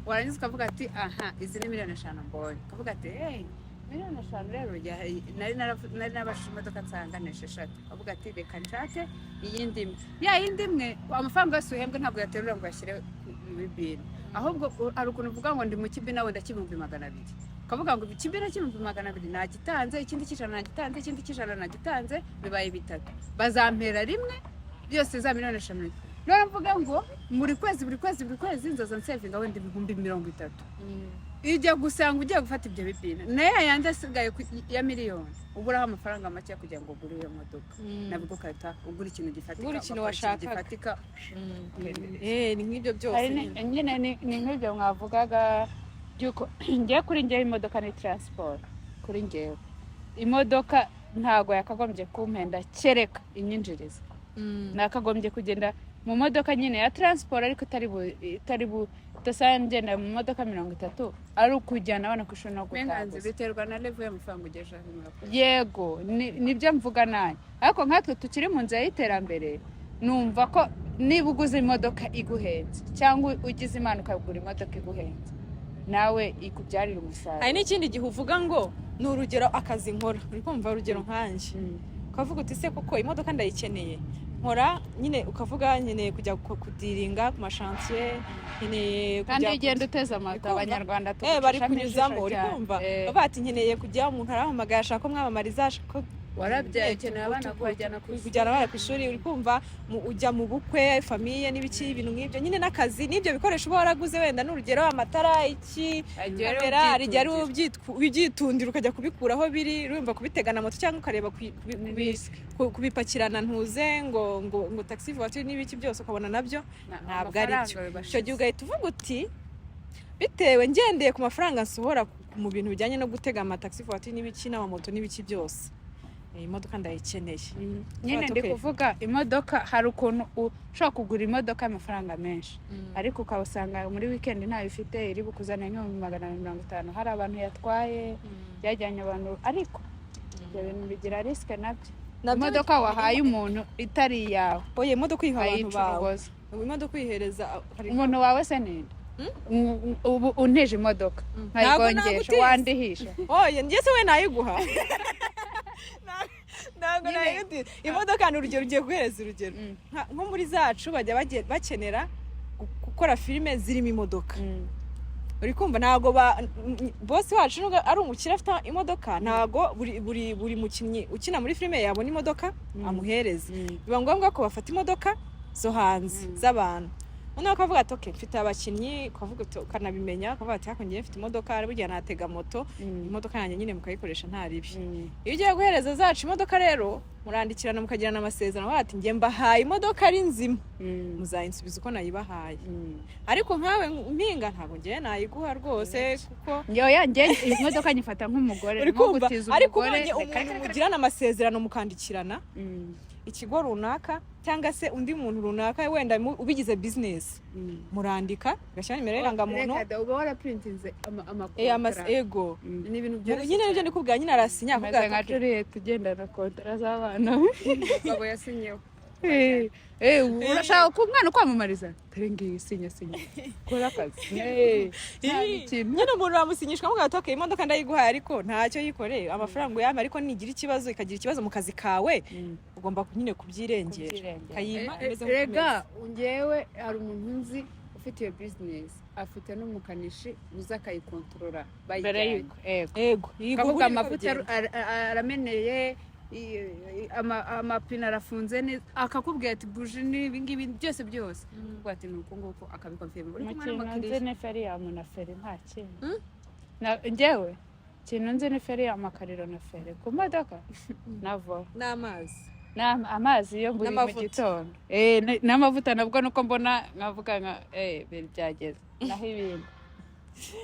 warangiza ukavuga ati aha izi ni 5,000,000 mbonye ukavuga ati 5,000,000 rero nari nabashije imodoka nsanga ni 6 ukavuga ati reka nshake iyindi imwe yindi imwe amafaranga yose uhembwe ntabwo yaterura ngo yashyire mu bibina ahubwo ari ukuntu uvuga ngo ndi mu kibina wenda k'ibihumbi 200 ukavuga ngo ikibina k'ibihumbi 200 nagitanze ikindi cy'ijana nagitanze ikindi cy'ijana nagitanze bibaye 3 bazampera rimwe byose za 5,000,000 none mvuga ngo buri kwezi nzoza nsevinga wenda 30,000 ijya gusanga ugiye gufata ibyo bibina nayo yandi asigaye ya miliyoni uburaho amafaranga make kugira ngo ugure iyo modoka nabwo ukahita ugura ikintu gifatika ugura ikintu washaka ni nk'ibyo byose nyine ni nk'ibyo mwavugaga byuko ngiye kuri ngewe imodoka ni transport kuri ngewe imodoka ntago yakagombye kumpenda kereka inyinjiriza nakagombye kugenda mu modoka nyine ya transport ariko itari tasangenda mu modoka 30 ari ukujyana abana kwishuri no gutaha biterwa na level y'amafaranga ugeje yego nibyo mvuga naye ariko nkatwe tukiri mu nzira y'iterambere numva ko niba uguze imodoka iguhenze cyangwa ugize impanuka ugura imodoka iguhenze nawe ikubyarira umusaruro hari n'ikindi gihe uvuga ngo ni urugero akazi nkora uri kumva urugero nkanje ukavuga uti se koko imodoka ndayikeneye nkora nyine ukavuga nkeneye kujya kudiringa ku mashantier nkeneye kujya kandi ugenda uteza amata abanyarwanda bari kunyuzamo uri kumva baba ati nkeneye kujya umuntu arahamagara ashaka ko mwamamariza warabyaye cyane abana kujyana abana ku ishuri uri kumva ujya mu bukwe famiye n'ibiki ibintu nk'ibyo nyine n'akazi n'ibyo bikoresho uba waraguze wenda n'urugero amatara iki kamera ari ubyitundira ukajya kubikuraho biri urumva kubitegana moto cyangwa ukareba kubipakirana ntuze ngo taxi voiture n'ibiki byose ukabona nabyo ntabwo ari cyo icyo gihe ugahita uvuga uti bitewe ngendeye ku mafaranga nsohora mu bintu bijyanye no gutega amataxi voiture n'ibiki n'amamoto n'ibiki byose imodoka ndayikeneye nyine ndi kuvuga imodoka hari ukuntu ushaka kugura imodoka y'amafaranga menshi ariko ukabusanga muri weekend ntayo ifite iri bukuzana nk'ibihumbi 250 hari abantu yatwaye yajyanye abantu ariko ibyo bintu bigira risk nabyo imodoka wahaye umuntu itari yawe oye imodoka uyihaye abantu bawe imodoka uyihereza umuntu wawe se ninde ubu unteje imodoka nkayigongesha wandihisha oye njye se we nayiguha ntabwo nayiguha imodoka ni urugero ugiye guhereza urugero nko muri zacu bajya bakenera gukora filime zirimo imodoka uri kumva ntago boss wacu ari umukire afite imodoka ntago buri mukinnyi ukina muri filime yabona imodoka amuhereza biba ngombwa ko bafata imodoka zo hanze z'abantu noneho akavuga ati okay mfite abakinnyi ukavuga ukanabimenya ukavuga ati hako ngiye mfite imodoka arabugira natega moto imodoka yanjye nyine mukayikoresha nta ribi iyo ugiye guhereza zacu imodoka rero murandikirana mukagirana amasezerano ati ngiye mbahaye imodoka ari nzima muzayinsubiza uko nayibahaye ariko nkawe mpinga ntabwo ngiye nayiguha rwose kuko yanjye imodoka nyifata nk'umugore nko gutiza umugore umuntu mugirana amasezerano mukandikirana ikigo runaka cyangwa se undi muntu runaka wenda ubigize business murandika gashyira nimero y'indangamuntu uba waraprintinze ego ni ibintu byose nyine nibyo ndikubwira nyine arasinya kuvuga nka turiye tugendana kontara z'abana babo yasinyeho urashaka ko umwana kwamamariza tarengiye sinya kora akazi nyine umuntu ramusinyishwa mugato okay imodoka ndayiguhaye ariko ntacyo yikoreye amafaranga yama ariko nigira ikibazo ikagira ikibazo mu kazi kawe ugomba nyine kubyirengera kayima rega ngewe hari umuntu nzi ufite iyo business afite n'umukanishi uza kayikontorora bayijyanye ego kavuga amavuta arameneye amapine arafunze neza akakubwira ati buje n'ibingibi byose ubwo ati nuko nguko akabikonfirma uri kumwe n'amakiriya nze feri ya na feri nta kintu ngewe kintu nze ni feri ya makariro na feri ku modoka navo n'amazi amazi yo buri mu gitondo n'amavuta nabwo nuko mbona nkavuga nka byageze naho ibindi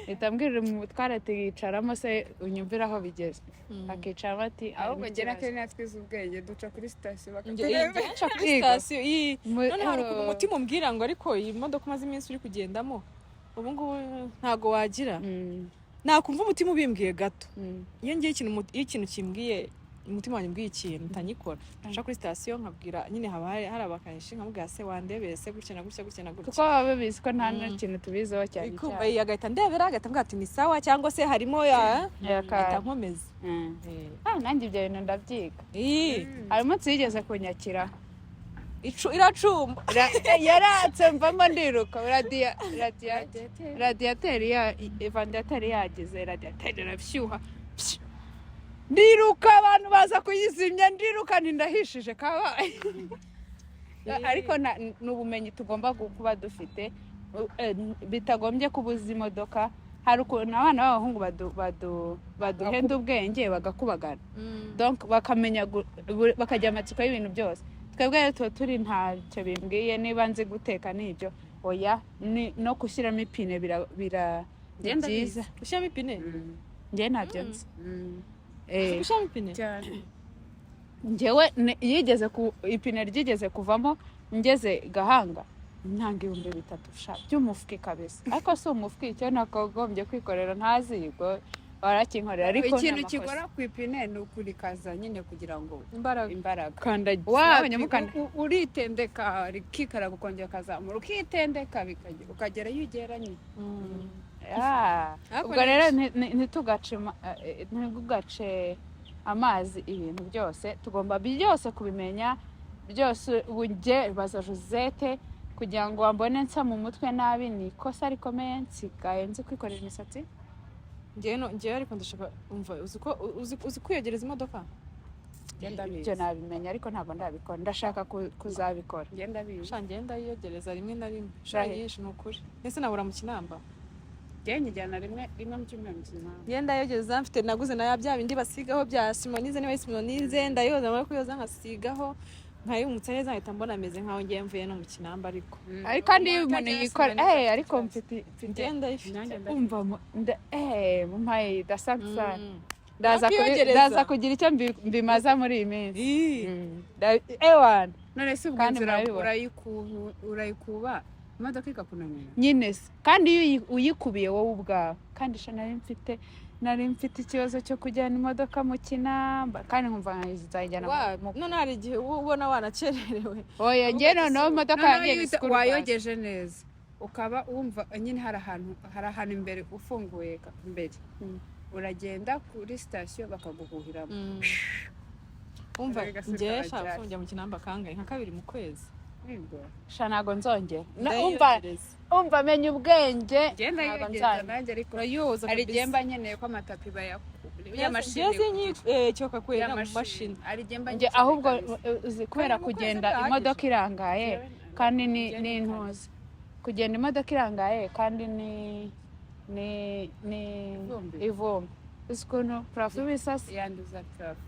itambwirira mu mutware ati yicaramo se unyumvira aho bigeze akicara bati ahubwo ngera kare natwize ubwenge duca kuri station duca kuri station none hari umutima umbwira ngo ariko iyi modoka umaze iminsi uri kugendamo ubu ngubu ntago wagira nakumva umutima ubimbwiye gato iyo ngiye ikintu kimbwiye umutima wanjye mbwiye ikintu ntanyikora nca kuri station nkabwira nyine haba hari abakanishi nkamubwira se wandebeye se gutya na gutya kuko baba bizi ko nta kintu tubiziho cyane cyane agahita ndebera agahita mbwira ati ni sawa cyangwa se harimo agahita nkomeza nanjye ibyo bintu ndabyiga harimo tuyigeze kunyakira iracumba yaratse mvamo ndiruka radiyateri yagize radiyateri irashyuha ndiruka abantu baza kuyizimya ndiruka ndahishije kabaye ariko ni ubumenyi tugomba kuba dufite bitagombye kubuza imodoka hari ukuntu abana b'abahungu baduhenda ubwenge bagakubagana bakamenya bakajya amatsiko y'ibintu byose twebwe rero tuba turi ntacyo bimbwiye niba nzi guteka n'ibyo oya no gushyiramo ipine byiza gushyiramo ipine njye ntabyo nzi gushyiramo ipine njyewe ipine ryigeze kuvamo ngeze Gahanga ntanga 3,000 by'umufuki kabisa ariko si umufuki icyo nakagombye kwikorera ntazigo barakinkorera ariko ikintu kigora ku ipine ni ukurikaza nyine kugira ngo imbaraga kandagira uritendeka rikikara gukongera kazamura ukitendeka ukagera iyo ugera nyine ubwo rero ntitugace amazi ibintu byose tugomba byose kubimenya byose ujye baza Josette kugira ngo wambone nsa mu mutwe nabi ni ikosa rikomeye nsigaye nzi kwikorera imisatsi njyewe ariko ndashaka umva uzi kwiyogereza imodoka ibyo nabimenya ariko ntabwo ndabikora ndashaka kuzabikora ngenda yiyogereza rimwe na rimwe nyinshi ni ukuri ndetse nabura mu Kinamba njyana rimwe mu cyumweru ngenda yogereza mfite naguze na bya bindi basigaho bya Simonize niba Simonize ndayoza muri kuyoza nkasigaho nkayumutse neza ahita mbona ameze nkaho ngiye mvuye no mu Kinamba ariko kandi iyo umuntu yikora ariko mfite ngenda ifite umva mumpaye dasanzwe ndaza kugira icyo mbimaza muri iyi minsi none se ubwo urayikuba imodoka ikakunanira nyine kandi iyo uyikubiye wowe ubwawe kandi nari mfite ikibazo cyo kujyana imodoka mu Kinamba kandi nkumva nkayizajyana none hari igihe ubona wanakererewe oya njye noneho imodoka yanjye wayogeje neza ukaba wumva nyine hari ahantu imbere ufunguye imbere uragenda kuri station bakaguhuhiramo umva njye shaka kujya mu Kinamba kangahe nka 2 mu kwezi ntago nzongera umva menya ubwenge ntago nzongera ariko urayoza hari igemba nkeneye ko amatapi y'amashini cyoka kwera mu mashini njye ahubwo kubera kugenda imodoka irangaye kandi ni intuzi kugenda imodoka irangaye kandi ni ivumbi ukuntu parafo y'ibisasi yanduza parafo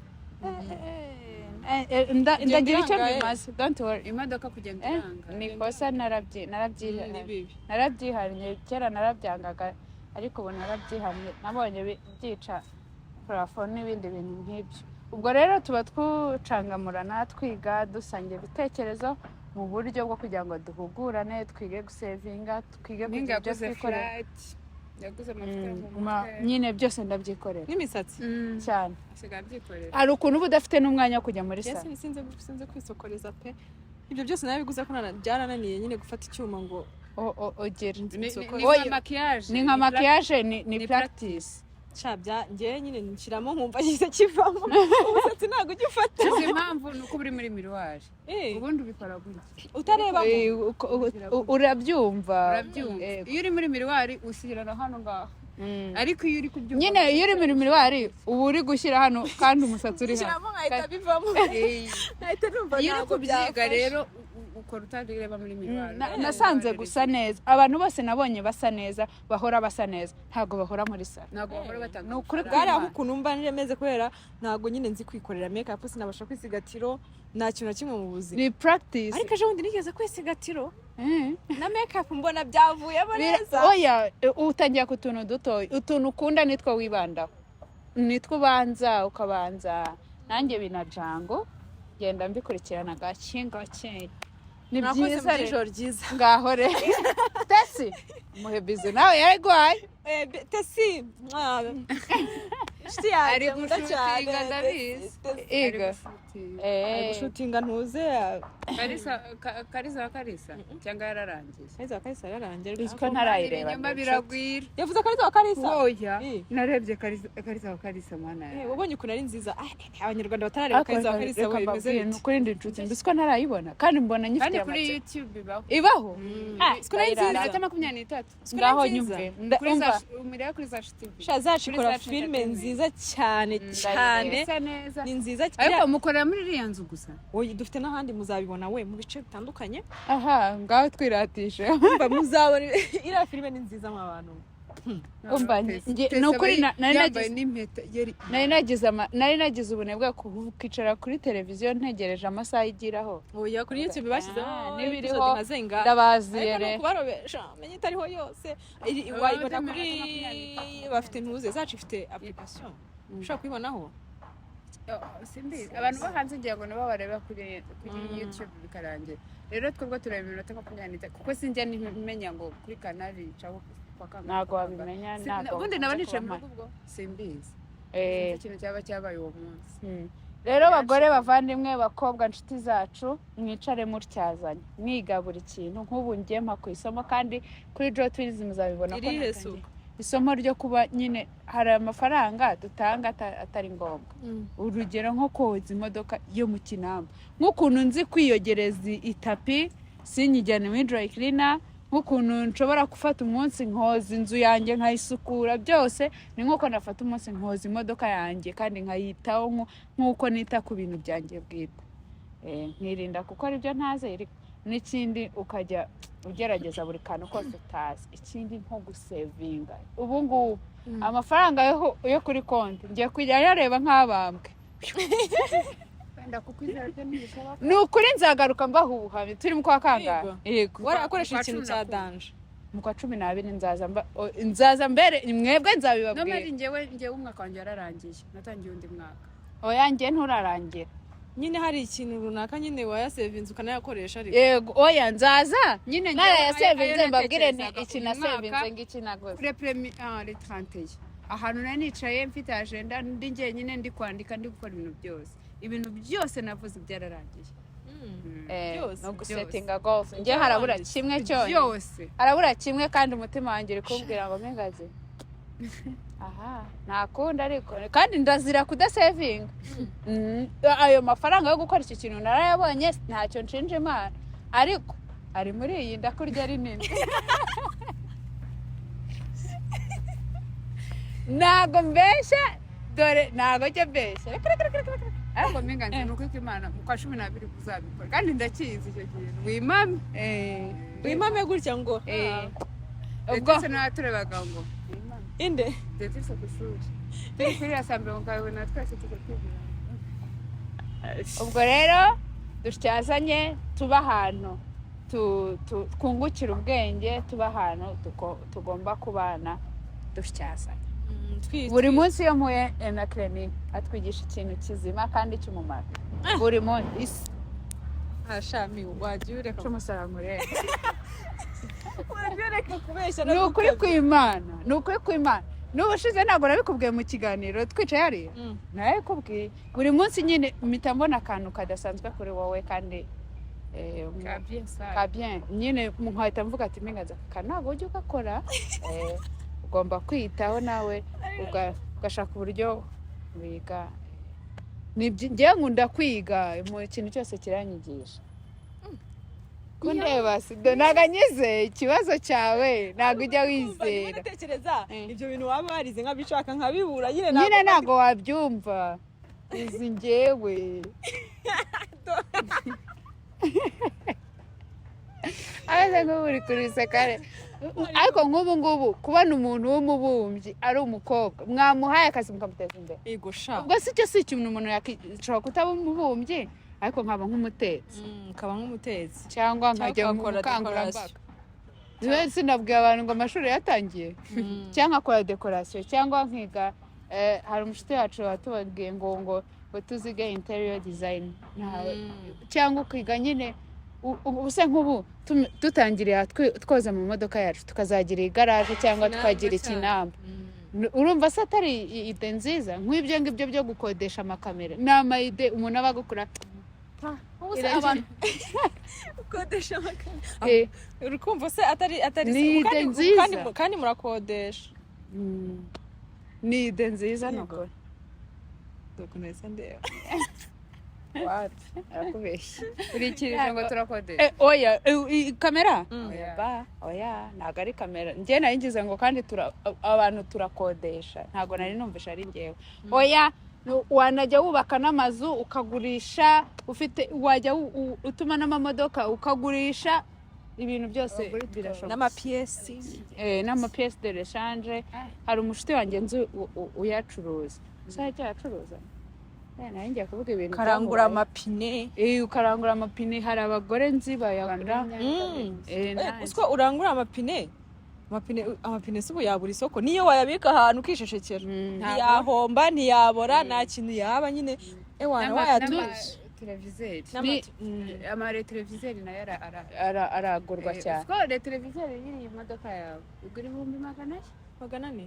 ndagira icyo bimaze don't worry imodoka kugenda iranga ni kosa narabyihariye kera narabyangaga ariko ubu narabyihariye nabonye byica parafo n'ibindi bintu nk'ibyo ubwo rero tuba twucangamurana twiga dusangiye ibitekerezo mu buryo bwo kugira ngo duhugurane twige gusevinga twige kugira ibyo twikorera yaguze amavuta nyine byose ndabyikorera n'imisatsi cyane asigaye abyikorera hari ukuntu uba udafite n'umwanya wo kujya muri salo sinze kwisokoreza pe ibyo byose nabiguze ko byarananiye nyine gufata icyuma ngo ogere ni nka makiyaje ni practice njyewe nyine nshyiramo nkumva gihise kivamo umusatsi ntabwo ugifata izi impamvu ni uko uri muri miruwari ubundi ubikora gutya utarebamo urabyumva iyo uri muri miruwari ushyirana hano ngaho ariko iyo uri kubyumva nyine iyo uri muri miruwari uba uri gushyira hano kandi umusatsi uri hano nkahita bivamo iyo uri kubyiga rero ukora utareba muri mirwaro. Nasanze gusa neza abantu bose nabonye basa neza bahora basa neza ntago bahora muri sala ntago bahora batanga. no kuri bwari aho ukuntu mba niremeze kubera ntago nyine nzi kwikorera makeup sinabasha kwisigatiro nta kintu kimwe mu buzima ni practice. ariko ejo bundi nigeze kwisigatiro na makeup mbona byavuyemo neza. Oya utangiye ku tuntu duto utuntu ukunda nitwo wibandaho nitwo ubanza ukabanza nanjye binajango genda mbikurikirana gake gake. Ni byiza rero ryiza ngaho re Tesi muhe bizu nawe yarigwaye Tesi ari gushutinga ndabizi ego gushutinga ntuze Karisa cyangwa yararangiye Karisa yararangiye biziko ntarayireba nyuma biragwira yavuze Karisa oya narebye Karisa mana wabonye ukuntu ari nziza abanyarwanda batarareba Karisa bimeze bite kuri ndi nshuti biziko ntarayibona kandi mbona nyifite kuri YouTube ibaho siko ari nziza 23 ngaho nyumve umire kuri za TV shazashikora filme nziza cyane ni nziza cyane ariko mukorera muri iriya nzu gusa oyi dufite n'ahandi muzabibona we mu bice bitandukanye aha ngaho twiratishe umva muzabona iriya filme ni nziza mu abantu umva nukuri nari nagize ubunebwe kwicara kuri televiziyo ntegereje amasaha igiraho oya kuri YouTube bashyizeho n'ibiriho ndabaziye rero kubarobesha menye itariho yose wayibona kuri bafite ntuze zacu ifite application ushobora kuyibonaho simbizi abantu bo hanze ngira ngo nabo bareba kuri YouTube bikarangira rero twebwe tureba iminota 20 kuko sinjya nimenya ngo kuri kanali caho ntago wabimenya ntago ubundi naba nicaye mu rugo simbizi ikintu cyaba cyabaye uwo munsi rero bagore bavandimwe bakobwa nshuti zacu mwicare mutyazanye mwiga buri kintu nk'ubu ngiye mpa ku isomo kandi kuri Joe Twins muzabibona ko isomo ryo kuba nyine hari amafaranga dutanga atari ngombwa urugero nko koza imodoka yo mu Kinamba nk'ukuntu nzi kwiyogereza itapi sinyijyane muri dry cleaner nk'ukuntu nshobora gufata umunsi nkoza inzu yanjye nkayisukura byose ni nk'uko nafata umunsi nkoza imodoka yanjye kandi nkayitaho nk'uko nita ku bintu byanjye bwite nkirinda kuko aribyo ntazi n'ikindi ukajya ugerageza buri kantu kose utazi ikindi nko gusevinga ubu ngubu amafaranga yo kuri konti ngiye kujya yareba nk'abambwe ni ukuri nzagaruka mbahuha turi mu kwa kangahe yego warakoresha ikintu cya danje mu kwa 12 nzaza mbere mwebwe nzabibabwira no mari ngewe umwaka wanjye yararangiye natangiye undi mwaka oya ngiye nturarangira nyine hari ikintu runaka nyine wayasevinze ukanayakoresha ariko yego oya nzaza nyine narayasevinze mbabwire ni iki na sevinze ngiki nagoze kuri premi le 30 ahantu nanicaye mfite agenda ndi ngiye nyine ndi kwandika ndi gukora ibintu byose navuze byararangiye no gusettinga goals ngiye harabura kimwe cyose harabura kimwe kandi umutima wanjye uri kumbwira ngo mengaze aha nakunda ariko kandi ndazira kudasevinga ayo mafaranga yo gukora iki kintu narayabonye ntacyo nshinje Imana ariko ari muri iyi ndakurya ari nini nago mbesha dore nago cyo mbesha ariko menganze nuko Imana mu kwa 12 kuzabikora kandi ndakizi icyo kintu wimame gutya ngo ubwo se naturebaga ngo inde ndetse kushuri kuri asamble ngabona twese tukakubwira ubwo rero dutyazanye tuba ahantu twungukira ubwenge tuba ahantu tugomba kubana dutyazanye buri munsi yo muye na clinic atwigisha ikintu kizima kandi cy'umumaro buri munsi ashami wagiye cy'umusaramure wabyereka kubeshya ni ukuri kw'Imana n'ubushize ntabwo nabikubwiye mu kiganiro twicaye hariya nawe kubwiye buri munsi nyine mpita mbona akantu kadasanzwe kuri wowe kandi bien nyine nkahita mvuga ati mengaza ntabwo ujya ugakora ugomba kwitaho nawe ugashaka uburyo wiga ngiye nkunda kwiga mu kintu cyose kiranyigisha kundeba sido naganyize ikibazo cyawe ntago ujya wizera ndatekereza ibyo bintu waba warize nkabishaka nkabibura nyine ntago wabyumva izi ngewe aze nk'uri kuri sekare ariko nk'ubu ngubu kubona umuntu w'umubumbyi ari umukobwa mwamuhaye akazi mukamuteza imbere yego sha ubwo si cyo si ikintu umuntu yakishobora kutaba umubumbyi ariko nkaba nk'umutetsi kaba nk'umutetsi cyangwa nkajya mu bukangurambaga niwe sinabwiye abantu ngo amashuri yatangiye cyangwa nkakora dekorasiyo cyangwa nkiga hari umushuti wacu watubabwiye ngo tuzige interior design cyangwa ukiga nyine ubuse nk'ubu dutangiriye twoza mu modoka yacu tukazagira igaraje cyangwa tukagira ikinamba urumva se atari ide nziza nk'ibyo ngibyo byo gukodesha amakamera ni amayide umuntu aba agukora ukodesha amakamera urukumva se atari ni ide nziza kandi murakodesha ni ide nziza nukuri dukuneza ndeba arakubeshya urikirije ngo turakodesha oya kamera oya ntabwo ari kamera njye nari ngize ngo kandi abantu turakodesha ntabwo nari numvisha ari njyewe oya wanajya wubaka n'amazu ukagurisha ufite wajya utuma n'amamodoka ukagurisha ibintu byose birashoboka n'amapiyesi de reshanje hari umushuti wanjye nzi uyacuruza uzajya yacuruza nari ngiye kuvuga ibintu karangura amapine ukarangura amapine hari abagore nzi bayagura usiko urangura amapine si ubu yabura isoko niyo wayabika ahantu ukisheshekera ntiyahomba ntiyabora nta kintu yaba nyine wayatuje televizeri amaretelevizeri nayo aragurwa cyane kuko retelevizeri y'iriya modoka yawe igura 400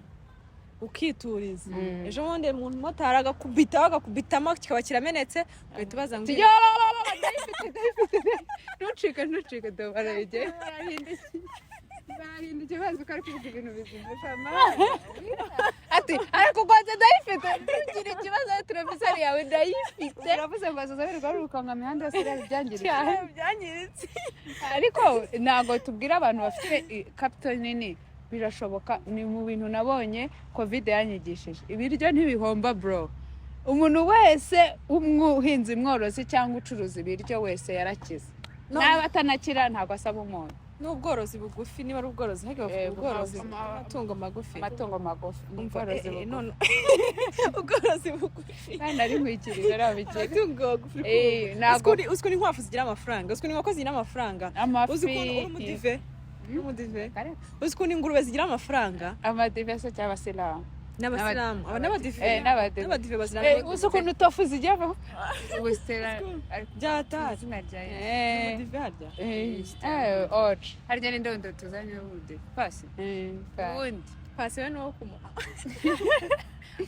ukituriza ejo bundi umuntu motari agakubitamo kikaba kiramenetse ugahita ubaza ngo ntucike barayegeye bahindukiye bazi ko ari kuvuga ibintu bizima ati ariko rwanda ndayifite ntugira ikibazo televizeri yawe ndayifite uravuze ngo azazaberwa rurukanka mihanda yose byangiritse ariko ntabwo tubwira abantu bafite capital nini birashoboka ni mu bintu nabonye covid yanyigishije ibiryo ntibihomba bro umuntu wese umuhinzi mworozi cyangwa ucuruza ibiryo wese yarakize naba atanakira ntabwo asaba umuntu n'ubworozi bugufi niba ari ubworozi ubworozi amatungo magufi ubworozi bugufi kandi ari nkwikirije arabikira amatungo magufi uziko n'inkwavu zigira amafaranga uziko n'inkoko zigira amafaranga uziko umudive uziko n'ingurube zigira amafaranga amadive se cyangwa abasilamu n'abadive bazira uzi ukuntu tofu zijyamo ubusitera byatari izina rya umudive harya oje harya n'indondo tuzanye ubundi pasi pasi we n'uwo kumuha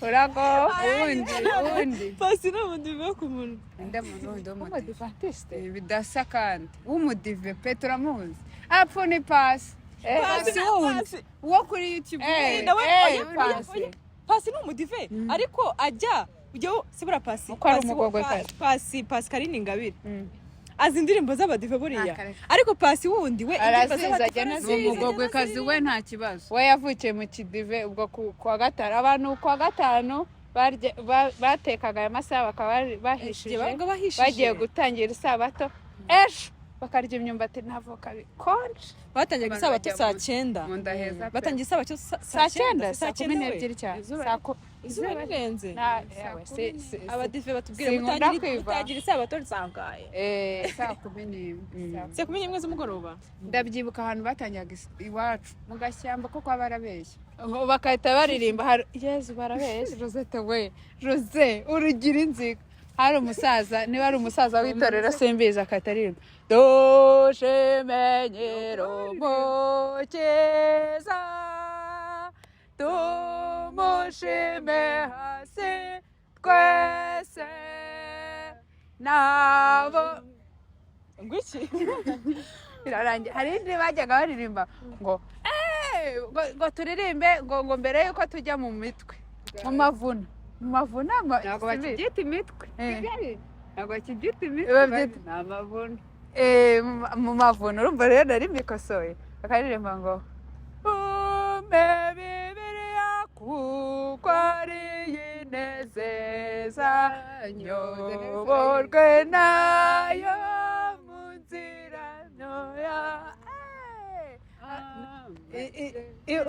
urago ubundi pasi n'umudive wo kumunwa ndamundi w'umudivantiste bidasa kandi w'umudive peturamuzi apfu ni pasi uwo kuri YouTube pasi ni umudive ariko ajya ujyaho sibura pasi Karine Ingabire azi indirimbo z'abadive buriya ariko pasi wundi we indirimbo z'abadive umugogwekazi we nta kibazo we yavukiye mu kidive ubwo kwa gatanu abantu kwa gatanu batekaga aya masaha bakaba bahishije bagiye gutangira isabato ejo bakarya imyumbati n'avoka bikonje batangiye isabato saa 9 batangiye isabato saa 9 saa 12 cyane izuba rirenze abadive batubwira mutangira isabato risangaye saa 11 saa 11 z'umugoroba ndabyibuka ahantu batangiye iwacu mu gashyamba ko kwa barabeshya bakahita baririmba Yezu barabeshya Rose urugira inzika hari umusaza niba ari umusaza w'itorero simbizi akataririmba doje menyero mukeza tumushime hasi twese nabo ngwiki irarangiye hari indi bajyaga baririmba ngo turirimbe ngo mbere yuko tujya mu mitwe mu mavuna ntabwo bakigita imitwe ntabwo bakigita imitwe ni amavuna mu mavuna urumva rero nari mbikosoye bakaririmba ngo ume bibiliya kuko ari yinezeza nyoborwe nayo mu nzira ntoya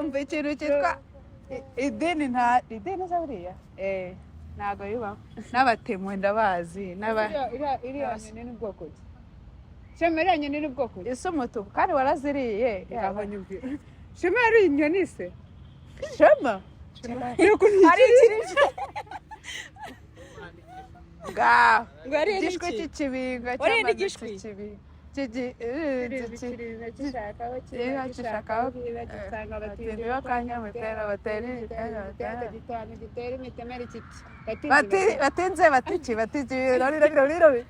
umva ikintu cyitwa ideni nta ideni za buriya ntabwo bibaho n'abatemwe ndabazi iriya nyoni ni bwoko ki shema iriya nyoni ni bwoko ki isa umutuku kandi waraziriye shema yari inyoni se shema hari ikirije ngo ari igishwi cy'ikibinga cy'amadutse kibi gishakaho gisanga abatindi b'Akanyamuneza batinze batiki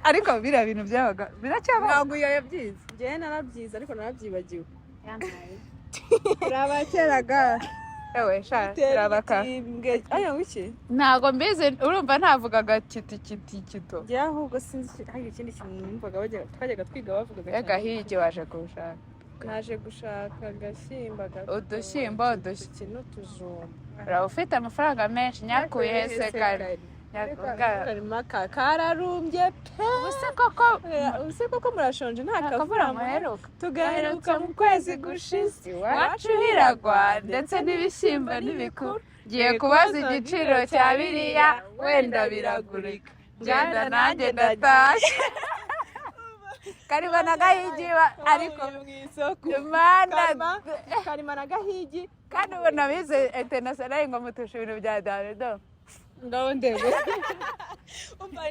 ariko biriya bintu byabaga biracyabaho ntabwo iyo yabyize njyewe narabyize ariko narabyibagiwe urabakeraga ewe sha turabaka ayo wiki ntago mbizi urumva ntavugaga kito njye ahubwo sinzi hari ikindi kintu numvaga twajyaga twiga bavugaga agahigi waje kushaka naje gushaka agashyimba udushyimbo n'utujumba uraba ufite amafaranga menshi nyakuye hese kare karima kararumbye pe ubuse koko murashonje nta kavura muheruka tugaheruka mu kwezi gushize iwacu hiragwa ndetse n'ibishyimbo n'ibikuru ngiye kubaza igiciro cya biriya wenda biragurika ngenda nanjye ndatashye karima na gahigi ariko karima na gahigi kandi ubona bize international ngo mutusha ibintu bya darido ndabo ndego umva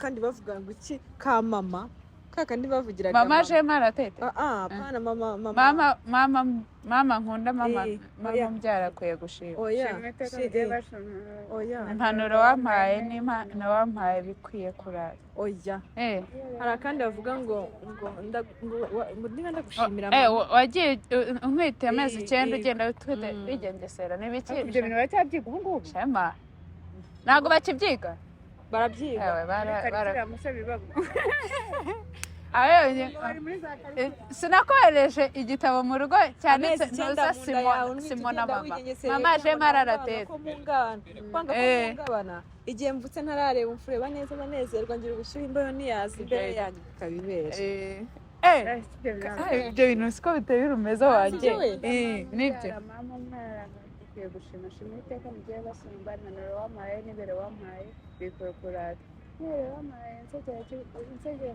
kandi bavuga ngo iki ka mama kakandi bavugiraga mama je maratete pana mama nkunda mama mbyara kuye gushima impanuro wampaye n'impano wampaye bikwiye kurara hari akandi bavuga ngo niba ndagushimira wagiye unkwite amezi 9 ugenda utwite bigengesera n'ibiki ibyo bintu bacyabyiga ubu ngubu shema ntabwo bakibyiga barabyiga sinakohereje igitabo mu rugo cyanditse ntuza simo na mama je mararatete igihe mvutse ntarareba umfureba neza banezerwa ngira ubushyuhe imbeho niyaza imbere yanjye bikabibera ibyo bintu siko biteye urumeza wanjye nibyo gushimashima iteka mugiye basimba nanoro wampaye n'ibere wampaye bikokorata n'ibere wampaye nsegera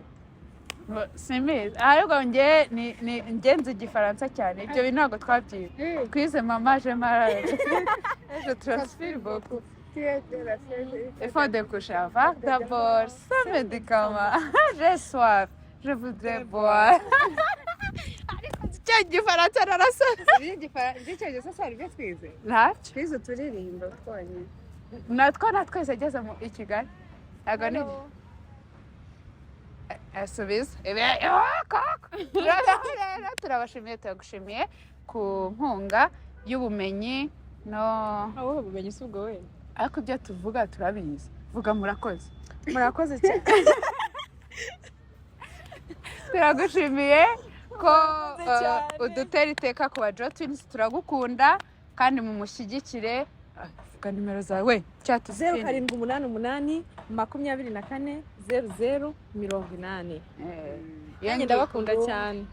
simizi ahubwo njye nzi igifaransa cyane ibyo bintu ntabwo twabyiga twize mama je marade je transpire beaucoup il faut découcher avant d'abord sans médicament j'ai soif je voudrais boire igifaransa narasoza igifaransa sari byo twize ntacyo twize uturirimbo twonyine natwo twese ageze mu i Kigali ntabwo ni asubiza rero turabashimiye turagushimiye ku nkunga y'ubumenyi wowe ubumenyi si ubwo we ariko ibyo tuvuga turabizi vuga murakoze cyane turagushimiye ko udutera iteka ku ba Twins turagukunda kandi mumushyigikire vuga nimero zawe 0788 24 00 80 ndabakunda cyane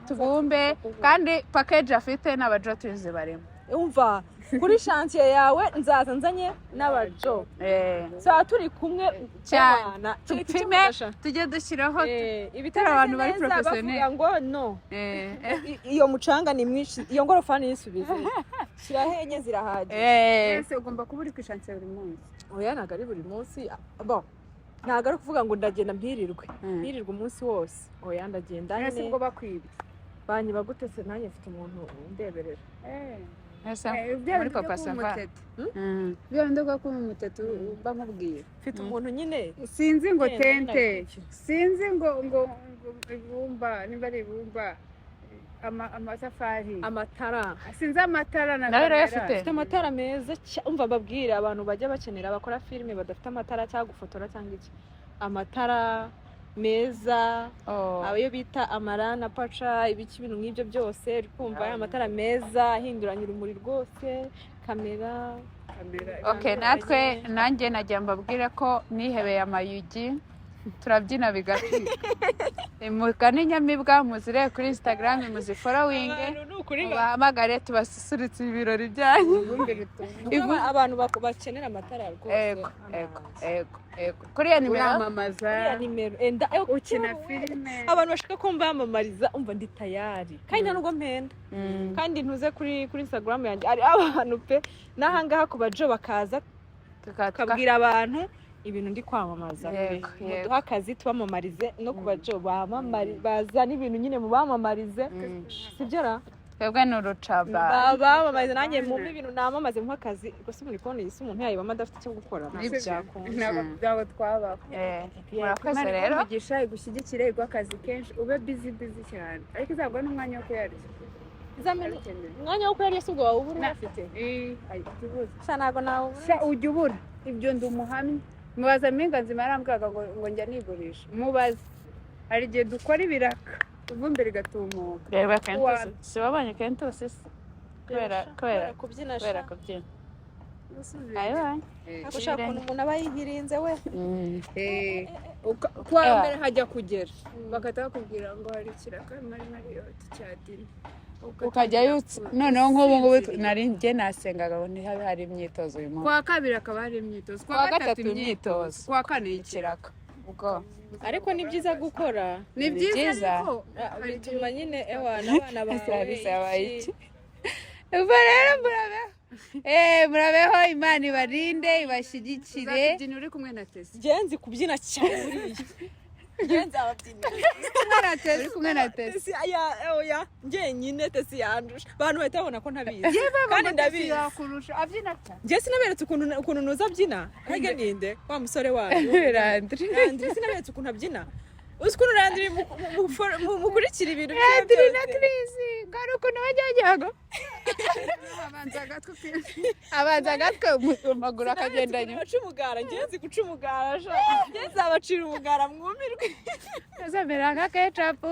tubumbe kandi package afite n'aba Twins barimo umva kuri chantier yawe nzaza nzanye n'abajo saa turi kumwe cyane tupime tujye dushyiraho ibitara abantu bari professionnel ngo no iyo mucanga ni mwinshi iyo ngorofani yisubize shirahenye zirahagije ese ugomba kuba uri ku chantier buri munsi oya ntago ari buri munsi bon ntago ari kuvuga ngo ndagenda mpirirwe umunsi wose oya ndagenda ese ubwo bakwibye banyiba gute se nanjye mfite umuntu undeberera muri papa sava byo ko umutatu mba nkubwiye mfite umuntu nyine sinzi ngo tente sinzi ngo ibumba niba ari ibumba amatafari amatara sinzi amatara afite amatara meza umva babwira abantu bajya bakenera bakora filime badafite amatara cyangwa gufotora cyangwa iki amatara meza ayo bita amarana paca ibiki ibintu nk'ibyo byose uri kumva amatara meza ahinduranya urumuri rwose kamera natwe nanjye nagiye mbabwire ko nihebeye amayugi turabyina bigacika. Mugane Nyamibwa muzire kuri Instagram muzifollowinge bahamagare tubasusurutse ibirori byanyu. Abantu bakenera amatara rwose. Ego kuri ya nimero uramamaza ukina filime abantu bashaka ko mbamamariza umva ndi tayari kandi nta nubwo mpenda kandi ntuze kuri Instagram yanjye ari abantu pe nahangaha kubajo bakaza tukabwira abantu ibintu ndi kwamamaza muduha akazi tubamamarize no kubajo baza n'ibintu nyine mu bamamarize sibyo ra twebwe n'urucaba bamamarize nanjye mu ibintu namamaze mu akazi gusa muri konti yise umuntu yayibama adafite icyo gukora ntabwo twabaho murakoze rero umugisha igushyigikire igwakazi kenshi ube busy cyane ariko izabwa n'umwanya wo kuyarya umwanya wo kuyarya si ubwo waba ubura unafite sa ntabwo nawe ujya ubura ibyo ndi umuhamya mubaza Mpinga nzima yarambwiraga ngo njya nigurisha mubaze hari igihe dukora ibiraka ivumbi rigatumuka reba kenshi si wabonye kenshi kubera kubyina ayo ushaka ukuntu umuntu aba yihirinze we kuwa mbere hajya kugera bagahita bakubwira ngo hari ikiraka mariyoti cya dini ukajya yutse noneho nk'ubu ngubu nari njye nasengaga ngo ntihabe hari imyitozo uyu munsi kuwa kabiri akaba hari imyitozo kuwa gatatu imyitozo kuwa kane ikiraka ubwo ariko ni byiza gukora ni byiza bituma nyine abana babaye iki ubwo rero murabeho Imana ibarinde ibashyigikire uri kumwe na Tesi genzi kubyina cyane buriya genzi ababyina uri kumwe na Tesi oya ngenyine Tesi yandusha abantu bahita babona ko ntabizi kandi ndabizi yakurusha abyina cyane nge sinaberetse ukuntu nuza abyina kage ninde wa musore wayo Landry sinaberetse ukuntu abyina uzi ukuntu Landry mukurikira ibintu Landry na Chris ngari ukuntu bajyaga abanza agatwe amaguru akagenda nyuma baca umugara ngenzi guca umugara ngenzi abacira umugara mwumirwe azamera nka ketchup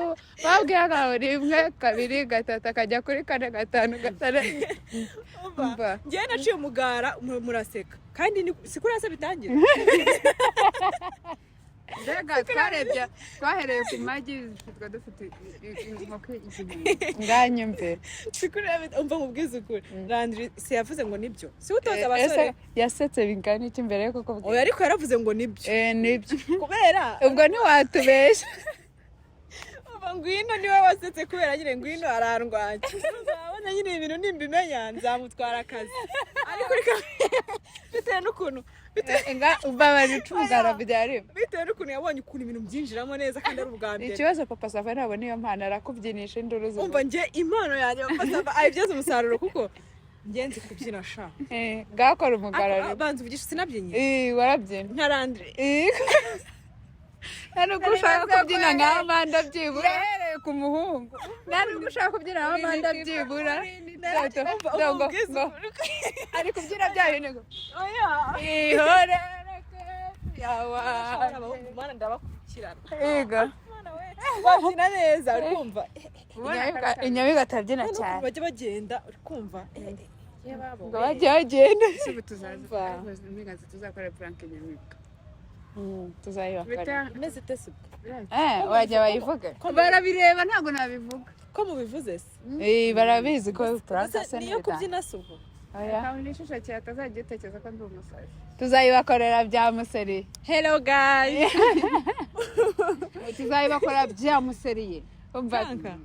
babwiraga ngo rimwe kabiri gatatu akajya kuri kane gatanu gatandatu ngewe naciye umugara muraseka kandi sikurase bitangira mbega twahereye ku magi tukaba dufite inkoko nganyumve umva mubwiza ukuri Landry si yavuze ngo nibyo si utoza abasore yasetse bingana iki mbere yo kukuvuga oya ariko yaravuze ngo nibyo nibyo kubera ubwo ntiwatubeshya ngwino niwe wasetse kubera nyine ngwino arandwanya urabona nyine ibintu nimbimenya nzamutwara akazi ariko bitewe n'ukuntu ubabari cumugara byari bitewe n'ukuntu yabonye ukuntu ibintu byinjiramo neza kandi ari ubwa mbere ikibazo papa Sava ntabwo niyo mpano arakubyinisha induru zo umva nge impano yanjye papa Sava ayibyaza umusaruro kuko ngenzi kubyina sha gakora umugara banza uvugisha sinabyinye warabyina nka Landry ntabwo ushaka kubyina nka Amanda byibura yahereye ku muhungu ntabwo ushaka kubyina nka Amanda byibura ari kubyina bya bintu ngo ihore yawa mwana ndabakurikirana yego babyina neza uri kumva Inyamibwa atabyina cyane bajya bagenda uri kumva ngo bajya bagenda tuzakora prank Inyamibwa tuzayibakora meze Tesi wajya bayivuge barabireba ntabwo nabivuga ko mubivuze se barabizi ko turasa niyo kubyina suko akabona ishusho cyawe atazajya utekereza ko ndi umusazi tuzayibakorera bya museri hello guys tuzayibakorera bya museriye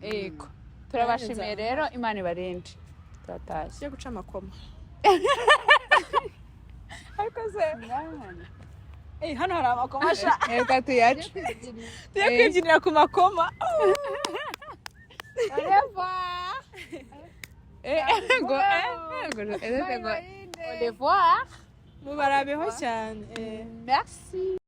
yego turabashimiye rero Imana ibarinde turatashye guca amakoma ariko se hano hari amakoma reka tuyace tuye kwibyinira ku makoma au revoir mubarabeho cyane merci